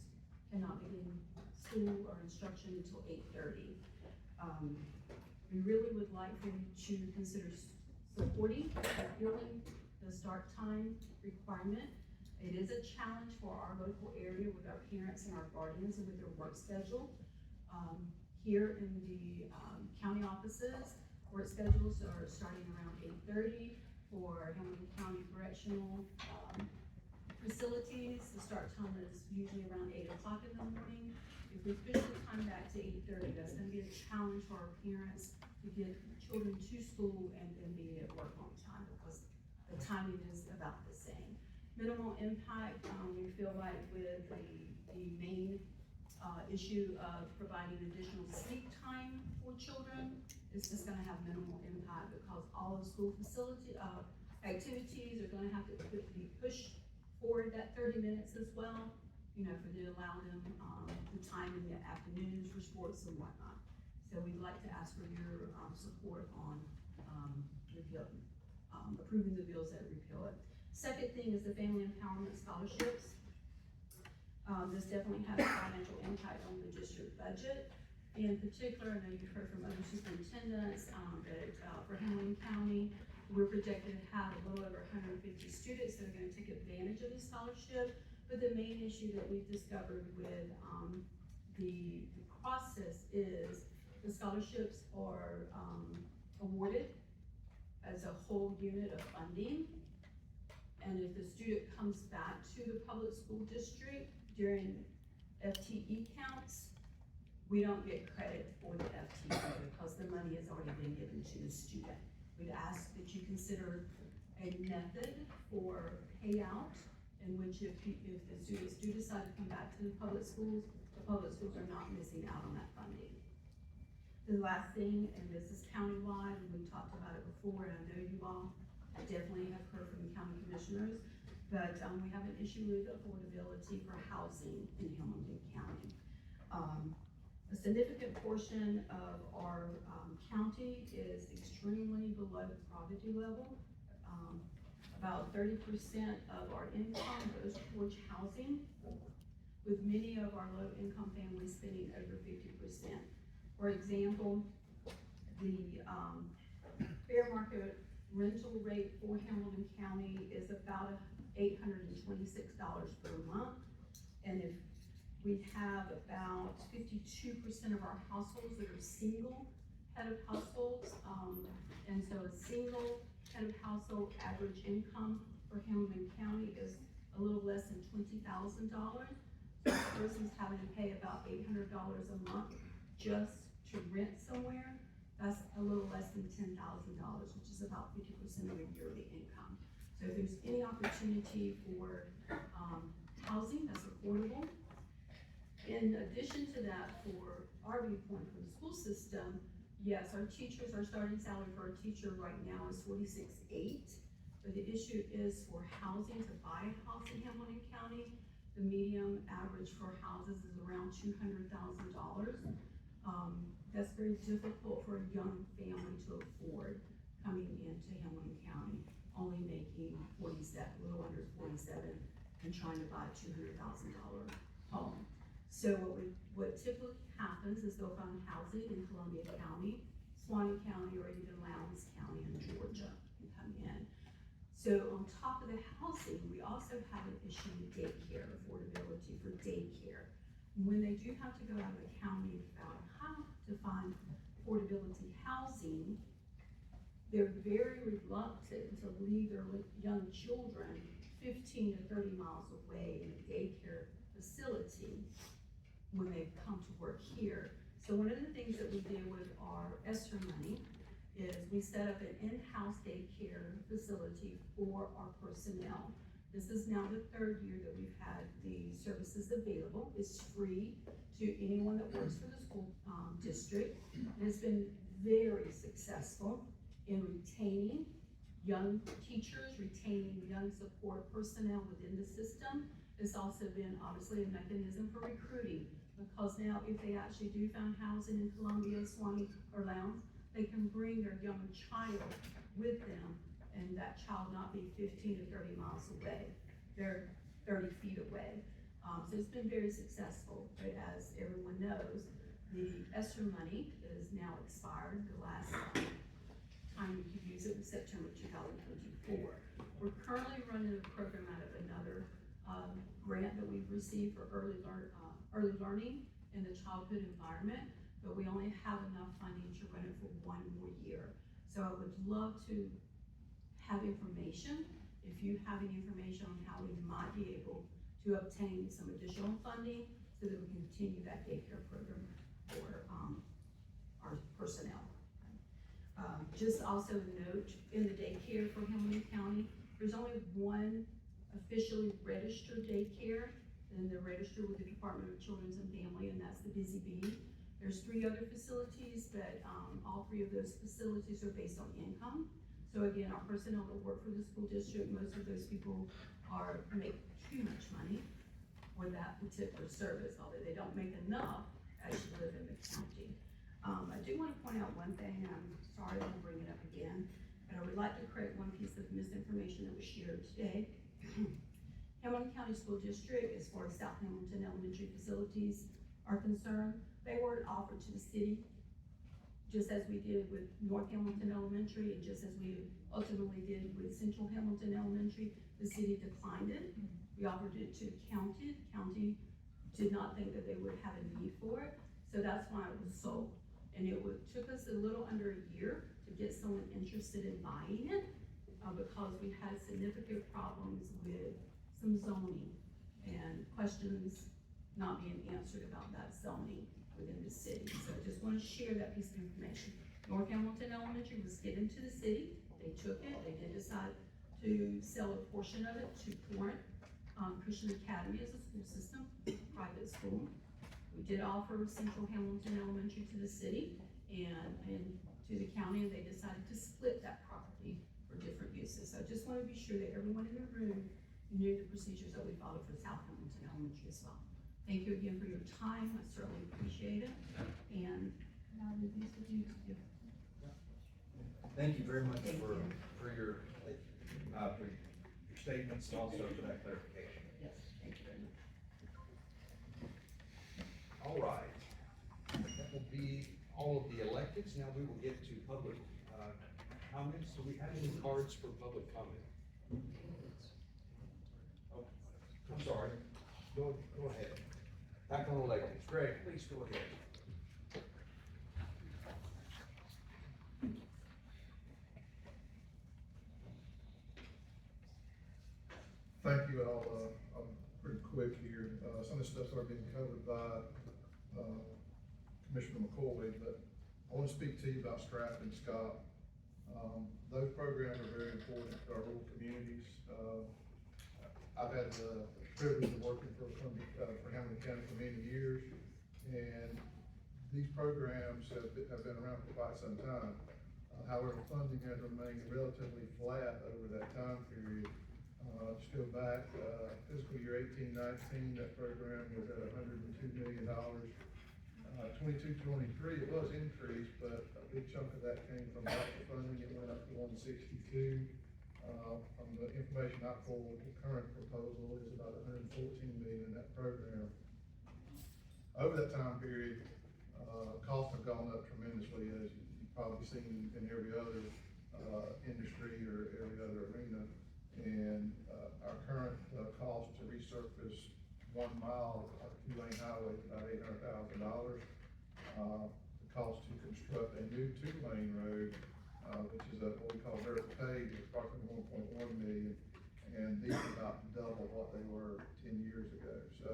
cannot begin school or instruction until 8:30. We really would like for you to consider supporting repealing the start time requirement. It is a challenge for our local area with our parents and our guardians and with their work schedule. Here in the county offices, work schedules are starting around 8:30. For Hamilton County Correctional facilities, the start time is usually around 8 o'clock in the morning. If we push the time back to 8:30, that's going to be a challenge for our parents to get children to school and then be at work on time, because the timing is about the same. Minimal impact, we feel like with the main issue of providing additional sleep time for children, it's just gonna have minimal impact, because all of school facility activities are gonna have to be pushed forward that 30 minutes as well, you know, for to allow them the time in the afternoons for sports and whatnot. So we'd like to ask for your, support on, approving the bills that repeal it. Second thing is the Family Empowerment Scholarships. This definitely has a financial impact on the district budget. In particular, I know you've heard from other superintendents, that, for Hamilton County, we're projected to have a little over 150 students that are gonna take advantage of the scholarship. But the main issue that we've discovered with, the process is the scholarships are, awarded as a whole unit of funding. And if the student comes back to the public school district during FTE counts, we don't get credit for the FTE because the money has already been given to the student. We'd ask that you consider a method for payout in which if the students do decide to come back to the public schools are not missing out on that funding. The last thing, and this is countywide, and we've talked about it before, and I know you all definitely have heard from the county commissioners, but we have an issue with affordability for housing in Hamilton County. A significant portion of our county is extremely below poverty level. About 30% of our income goes towards housing, with many of our low-income families spending over 50%. For example, the fair market rental rate for Hamilton County is about $826 per month. And if we have about 52% of our households that are single head of households, and so a single head of household average income for Hamilton County is a little less than $20,000. So the person's having to pay about $800 a month just to rent somewhere. That's a little less than $10,000, which is about 50% of your yearly income. So if there's any opportunity for housing that's affordable, in addition to that, for our viewpoint from the school system, yes, our starting salary for a teacher right now is $46,800, but the issue is for housing, to buy a house in Hamilton County, the median average for houses is around $200,000. That's very difficult for a young family to afford coming into Hamilton County, only making a little under 47, and trying to buy a $200,000 home. So what typically happens is they'll find housing in Columbia County, Suwannee County, or even Lowndes County in Georgia and come in. So on top of the housing, we also have an issue with daycare, affordability for daycare. When they do have to go out of the county to find affordability housing, they're very reluctant to leave their young children 15 to 30 miles away in a daycare facility when they come to work here. So one of the things that we did with our ESSER money is we set up an in-house daycare facility for our personnel. This is now the third year that we've had the services available. It's free to anyone that works for the school district. And it's been very successful in retaining young teachers, retaining young support personnel within the system. It's also been obviously a mechanism for recruiting, because now if they actually do find housing in Columbia, Suwannee, or Lowndes, they can bring their young child with them, and that child not be 15 to 30 miles away. They're 30 feet away. So it's been very successful, but as everyone knows, the ESSER money is now expired. The last time you could use it was September 2024. We're currently running a program out of another grant that we've received for early learning in the childhood environment, but we only have enough funding to run it for 1 more year. So I would love to have information. If you have any information on how we might be able to obtain some additional funding so that we can continue that daycare program for our personnel. Just also a note, in the daycare for Hamilton County, there's only one officially registered daycare, and they're registered with the Department of Children's and Family, and that's the Busy Bee. There's 3 other facilities, but all 3 of those facilities are based on income. So again, our personnel that work for the school district, most of those people make too much money for that particular service, although they don't make enough as you live in the county. I point out one thing, and I'm sorry to bring it up again, but I would like to correct one piece of misinformation that was shared today. Hamilton County School District, as far as South Hamilton Elementary facilities are concerned, they weren't offered to the city, just as we did with North Hamilton Elementary, and just as we ultimately did with Central Hamilton Elementary. The city declined it. We offered it to the county. The county did not think that they would have a need for it, so that's why it was sold. And it took us a little under a year to get someone interested in buying it, because we had significant problems with some zoning and questions not being answered about that zoning within the city. So I just want to share that piece of information. North Hamilton Elementary was given to the city. They took it. They did decide to sell a portion of it to Florent Christian Academy as a school system, private school. We did offer Central Hamilton Elementary to the city and to the county, and they decided to split that property for different uses. So I just want to be sure that everyone in the room knew the procedures that we followed for South Hamilton Elementary as well. Thank you again for your time. I certainly appreciate it. And now the these with you. Thank you very much for your statements and also for that clarification. Yes, thank you very much. All right, that will be all of the electeds. Now we will get to public comments. Do we have any cards for public comment? Oh, I'm sorry. Go ahead. Back on electeds. Greg, please go ahead. Thank you all. I'm pretty quick here. Some of the stuff's already been covered by Commissioner McCoy, but I want to speak to you about Stratton and Scott. Those programs are very important to our rural communities. I've had the privilege of working for Hamilton County for many years, and these programs have been around for quite some time. However, funding has remained relatively flat over that time period. Just go back, fiscal year 18-19, that program was at $102 million. 22-23, it was increased, but a big chunk of that came from ARPA funding. It went up to 162. From the information I pulled, the current proposal is about $114 million in that program. Over that time period, costs have gone up tremendously, as you've probably seen in every other industry or every other arena. And our current cost to resurface 1 mile of a 2-lane highway is about $800,000. The cost to construct a new 2-lane road, which is what we call vertical paved, is approximately $1.1 million, and these are about double what they were 10 years ago. So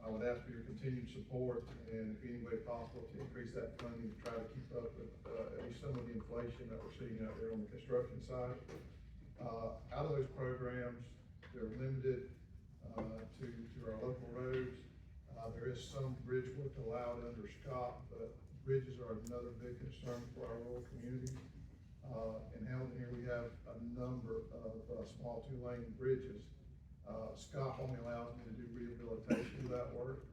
I would ask for your continued support, and if any way possible, to increase that funding to try to keep up with at least some of the inflation that we're seeing out there on the construction side. Out of those programs, they're limited to our local roads. There is some bridge work allowed under Scott, but bridges are another big concern for our rural communities. In Hamilton here, we have a number of small 2-lane bridges. Scott only allows me to do rehabilitation of that work,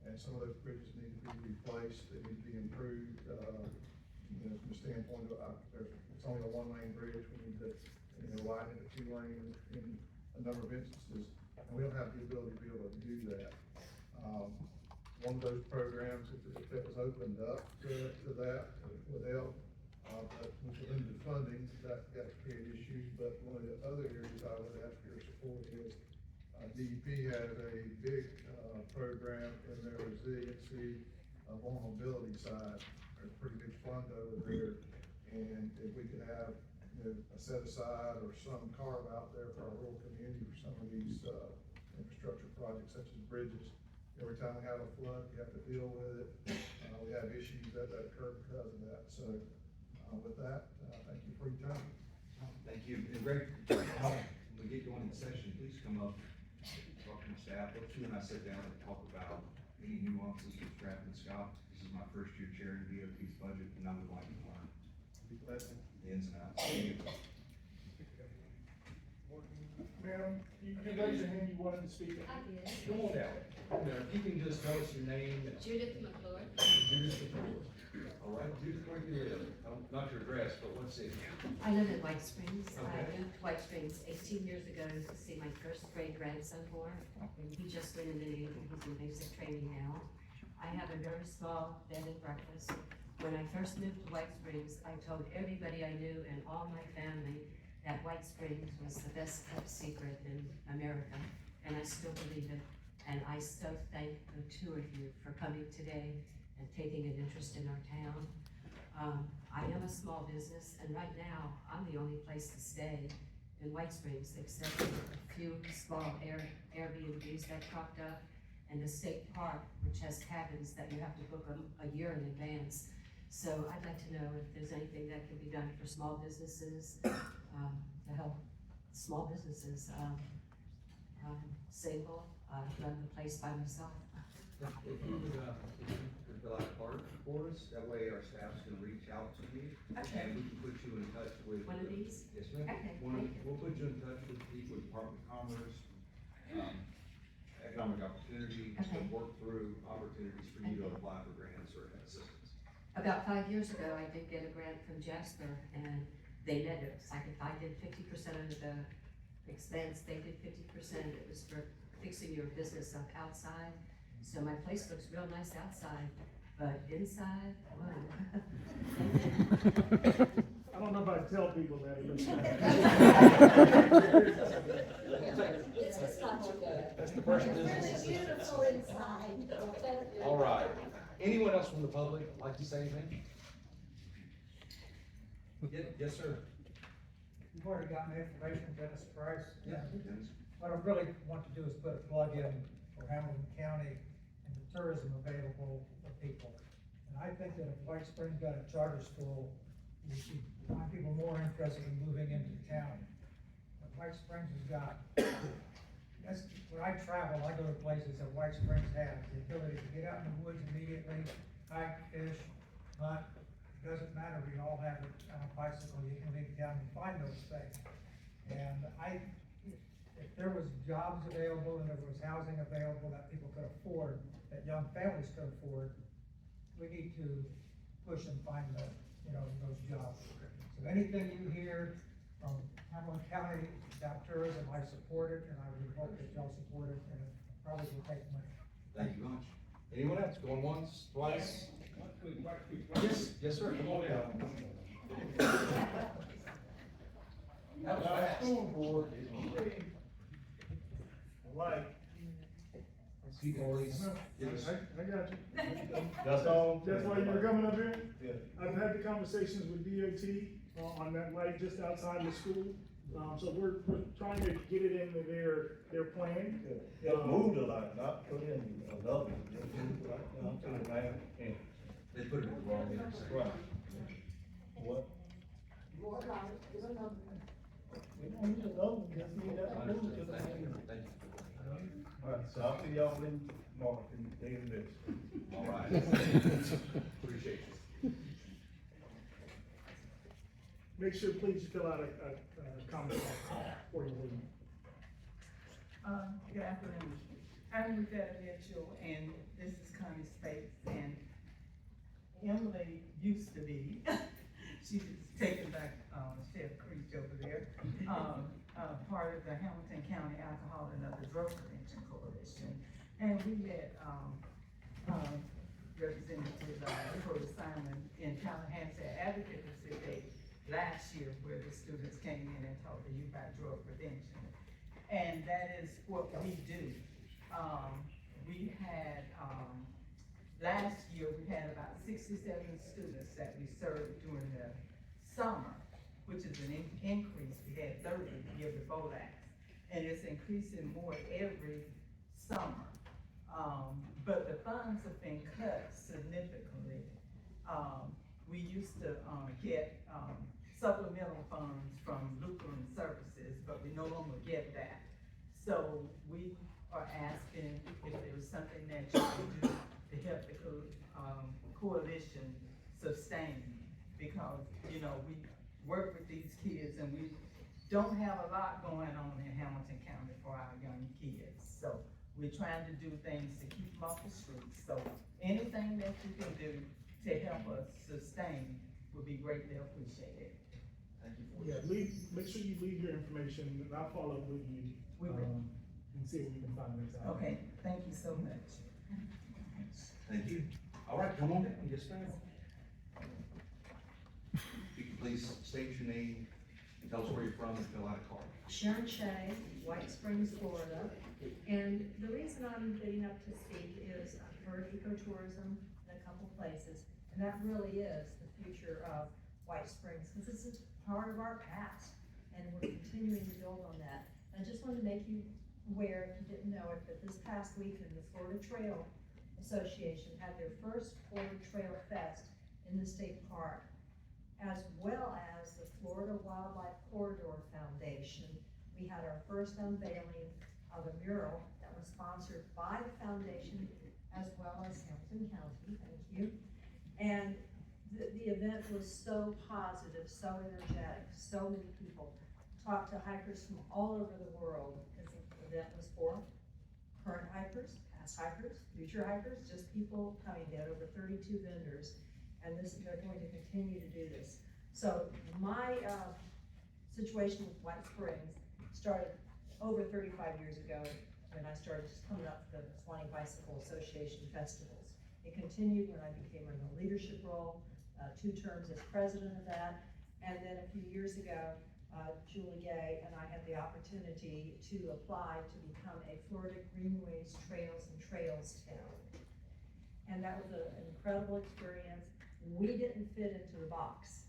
and some of those bridges need to be replaced. They need to be improved. From the standpoint of it's only a 1-lane bridge. We need to widen it to 2-lane in a number of instances, and we don't have the ability to be able to do that. One of those programs, if it was opened up to that, would help. But with the limited funding, that create issues. But one of the other areas I would ask for your support is DEP has a big program in their resiliency vulnerability side. There's a pretty big fund over there, and if we could have a set aside or some carve out there for our rural community for some of these infrastructure projects such as bridges. Every time we have a flood, we have to deal with it. We have issues that occur because of that. So with that, thank you for your time. Thank you. And Greg, when we get going in session, please come up, talk to the staff. Let's you and I sit down and talk about any nuances of Stratton and Scott. This is my first year chairing DOT's budget, and I would like to learn the ins and outs. Ma'am, you raised your hand, you wanted to speak. I did. Come on down. Now, if you can just tell us your name. Judith McClure. Judith McClure. All right. Judith, where do you live? Not your address, but what city? I live in White Springs. I Okay. moved to White Springs 18 years ago to see my first grade grandson born. And he just went into the Navy. He's in basic training now. I have a very small bed and breakfast. When I first moved to White Springs, I told everybody I knew and all my family that White Springs was the best kept secret in America, and I still believe it. And I so thank the two of you for coming today and taking an interest in our town. I am a small business, and right now, I'm the only place to stay in White Springs, except for a few small Airbnbs that cropped up, and the state park, which has cabins that you have to book a year in advance. So I'd like to know if there's anything that can be done for small businesses, to help small businesses, single, run the place by myself. If you would fill out a card for us, that way our staff's gonna reach out to you. Okay. And we can put you in touch with. One of these? Yes, ma'am. Okay, We'll thank you. put you in touch with people with Department of Commerce, Economic Opportunity, to Okay. work through opportunities for you to apply for grants or assistance. About 5 years ago, I did get a grant from Jasper, and they met it. I did 50% of the expense, they did 50%. It was for fixing your business up outside. So my place looks real nice outside, but inside, whoa. I don't know if I'd tell people that. That's the first business. Beautiful inside. All right. Anyone else from the public like to say anything? Yes, sir. You've already got my information, Dennis Price. Yeah. What I really want to do is put a plug in for Hamilton County and the tourism available for people. And I think that if White Springs got a charter school, you should find people more interested in moving into town. But White Springs has got, when I travel, I go to places that White Springs has, the ability to get out in the woods immediately, hike, fish, hunt. It doesn't matter, we all have it on a bicycle, you can leave town and find those things. And if there was jobs available and there was housing available that people could afford, that young families could afford, we need to push and find those jobs. So anything you hear from Hamilton County about tourism, I support it, and I would hope that y'all support it, and it probably will take money. Thank you much. Anyone else? Going once, twice? Yes, sir. Come on down. School board is like. See, Corey's. I got you. That's So, that's why you were coming up here? Yeah. I've had the conversations with DOT on that light just outside the school. So we're trying to get it into their plan. It moved a lot, not put in another one, just moved right down to the man. They put it in the wrong intersection. Right. What? We don't need another one, just need that one moved to the man. Thank you. All right, so I'll see y'all in March in this. All right. Appreciate you. Make sure, please, you fill out a comment for you. Good afternoon. I'm Ruthetta, and this is Connie Speights, and Emily used to be, she's taken back, Chef Creek over there, part of the Hamilton County Alcohol and Other Drug Prevention Coalition. And we met, Representative Corey Simon in Tallahassee Advocacy Day last year, where the students came in and talked to you about drug prevention. And that is what we do. We had, last year, we had about 67 students that we served during the summer, which is an increase. We had 30 the year before that. And it's increasing more every summer. But the funds have been cut significantly. We used to get supplemental funds from Lutheran Services, but we no longer get that. So we are asking if there's something that you can do to help the coalition sustain, because, we work with these kids and we don't have a lot going on in Hamilton County for our young kids. So we're trying to do things to keep them off the streets. So anything that you can do to help us sustain would be greatly appreciated. Thank you for Yeah, make sure you leave your information, and I'll follow up with you, and see if we can find next time. Okay, thank you so much. Thank you. All right, come on down and get started. If you could please state your name, and tell us where you're from, and fill out a card. Sharon Shea, White Springs, Florida. And the reason I'm getting up to speak is I've heard ecotourism in a couple places, and that really is the future of White Springs, because this is part of our past, and we're continuing to build on that. And I just wanted to make you aware, if you didn't know it, that this past weekend, the Florida Trail Association had their first Florida Trail Fest in the state park, as well as the Florida Wildlife Corridor Foundation. We had our first unveiling of a mural that was sponsored by the foundation as well as Hamilton County, thank you. And the event was so positive, so energetic, so many people talked to hikers from all over the world, because the event was for current hikers, past hikers, future hikers, just people coming. They had over 32 vendors, and they're going to continue to do this. So my situation with White Springs started over 35 years ago when I started just coming up to the Swanee Bicycle Association festivals. It continued when I became in a leadership role, 2 terms as president of that, and then a few years ago, Julie Gay and I had the opportunity to apply to become a Florida Greenways, Trails and Trails town. And that was an incredible experience. We didn't fit into the box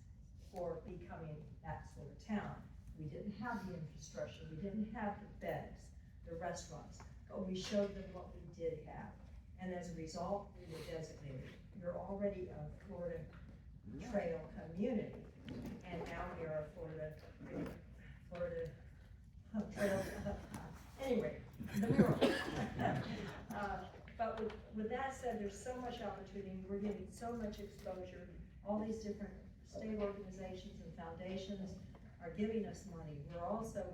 for becoming that sort of town. We didn't have the infrastructure, we didn't have the beds, the restaurants, but we showed them what we did have. And as a result, we were designated. We're already a Florida Trail community, and now we are a Florida Trail, anyway, the mural. But with that said, there's so much opportunity, we're getting so much exposure. All these different state organizations and foundations are giving us money. We're also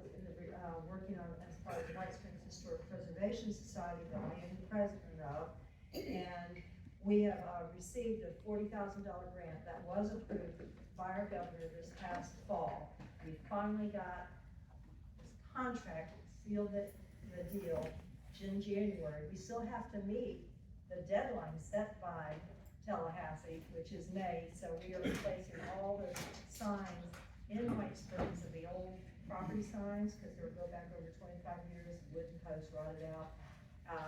working on, as part of the White Springs Historic Preservation Society that I am the president of, and we have received a $40,000 grant that was approved by our governor this past fall. We finally got this contract, sealed the deal in January. We still have to meet the deadline set by Tallahassee, which is May, so we are replacing all the signs in White Springs of the old property signs, because they go back over 25 years, wooden posts rotted out.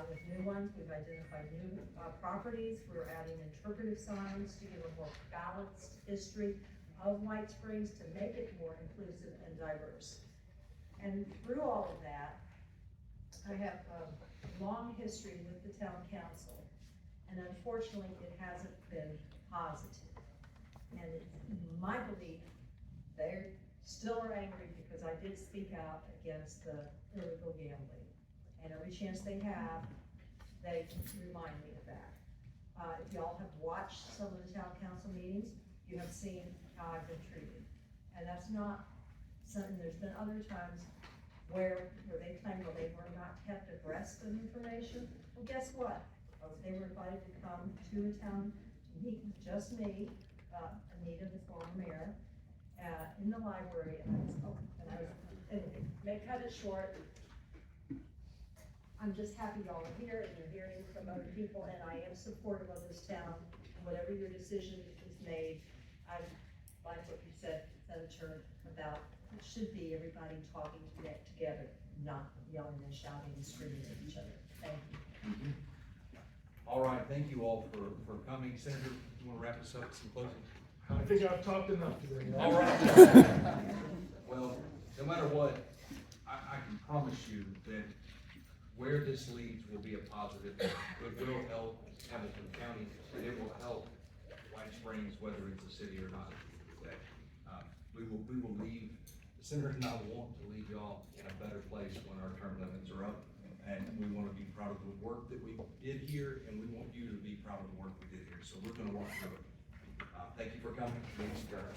With new ones, we've identified new properties. We're adding interpretive signs to give a more balanced history of White Springs to make it more inclusive and diverse. And through all of that, I have a long history with the town council, and unfortunately, it hasn't been positive. And it's my belief they still are angry because I did speak out against the illegal gambling. And every chance they have, they remind me of that. If y'all have watched some of the town council meetings, you have seen how I've been treated. And that's not something, there's been other times where they claim, well, they were not kept abreast of information. Well, guess what? They were invited to come to a town to meet with just me, Anita, the former mayor, in the library, and anyway, cut it short. I'm just happy y'all are here and you're hearing from other people, and I am supportive of this town. Whatever your decision is made, I like what you said, Senator, about it should be everybody talking together, not yelling and shouting and screaming at each other. Thank you. All right, thank you all for coming. Senator, you want to wrap us up with some closing? I think I've talked enough today. All right. Well, no matter what, I can promise you that where this leads will be a positive. It will help Hamilton County, and it will help White Springs, whether it's a city or not. We will leave, the Senator and I want to leave y'all in a better place when our term limits are up. And we want to be proud of the work that we did here, and we want you to be proud of the work we did here. So we're going to work through it. Thank you for coming. Meeting's adjourned.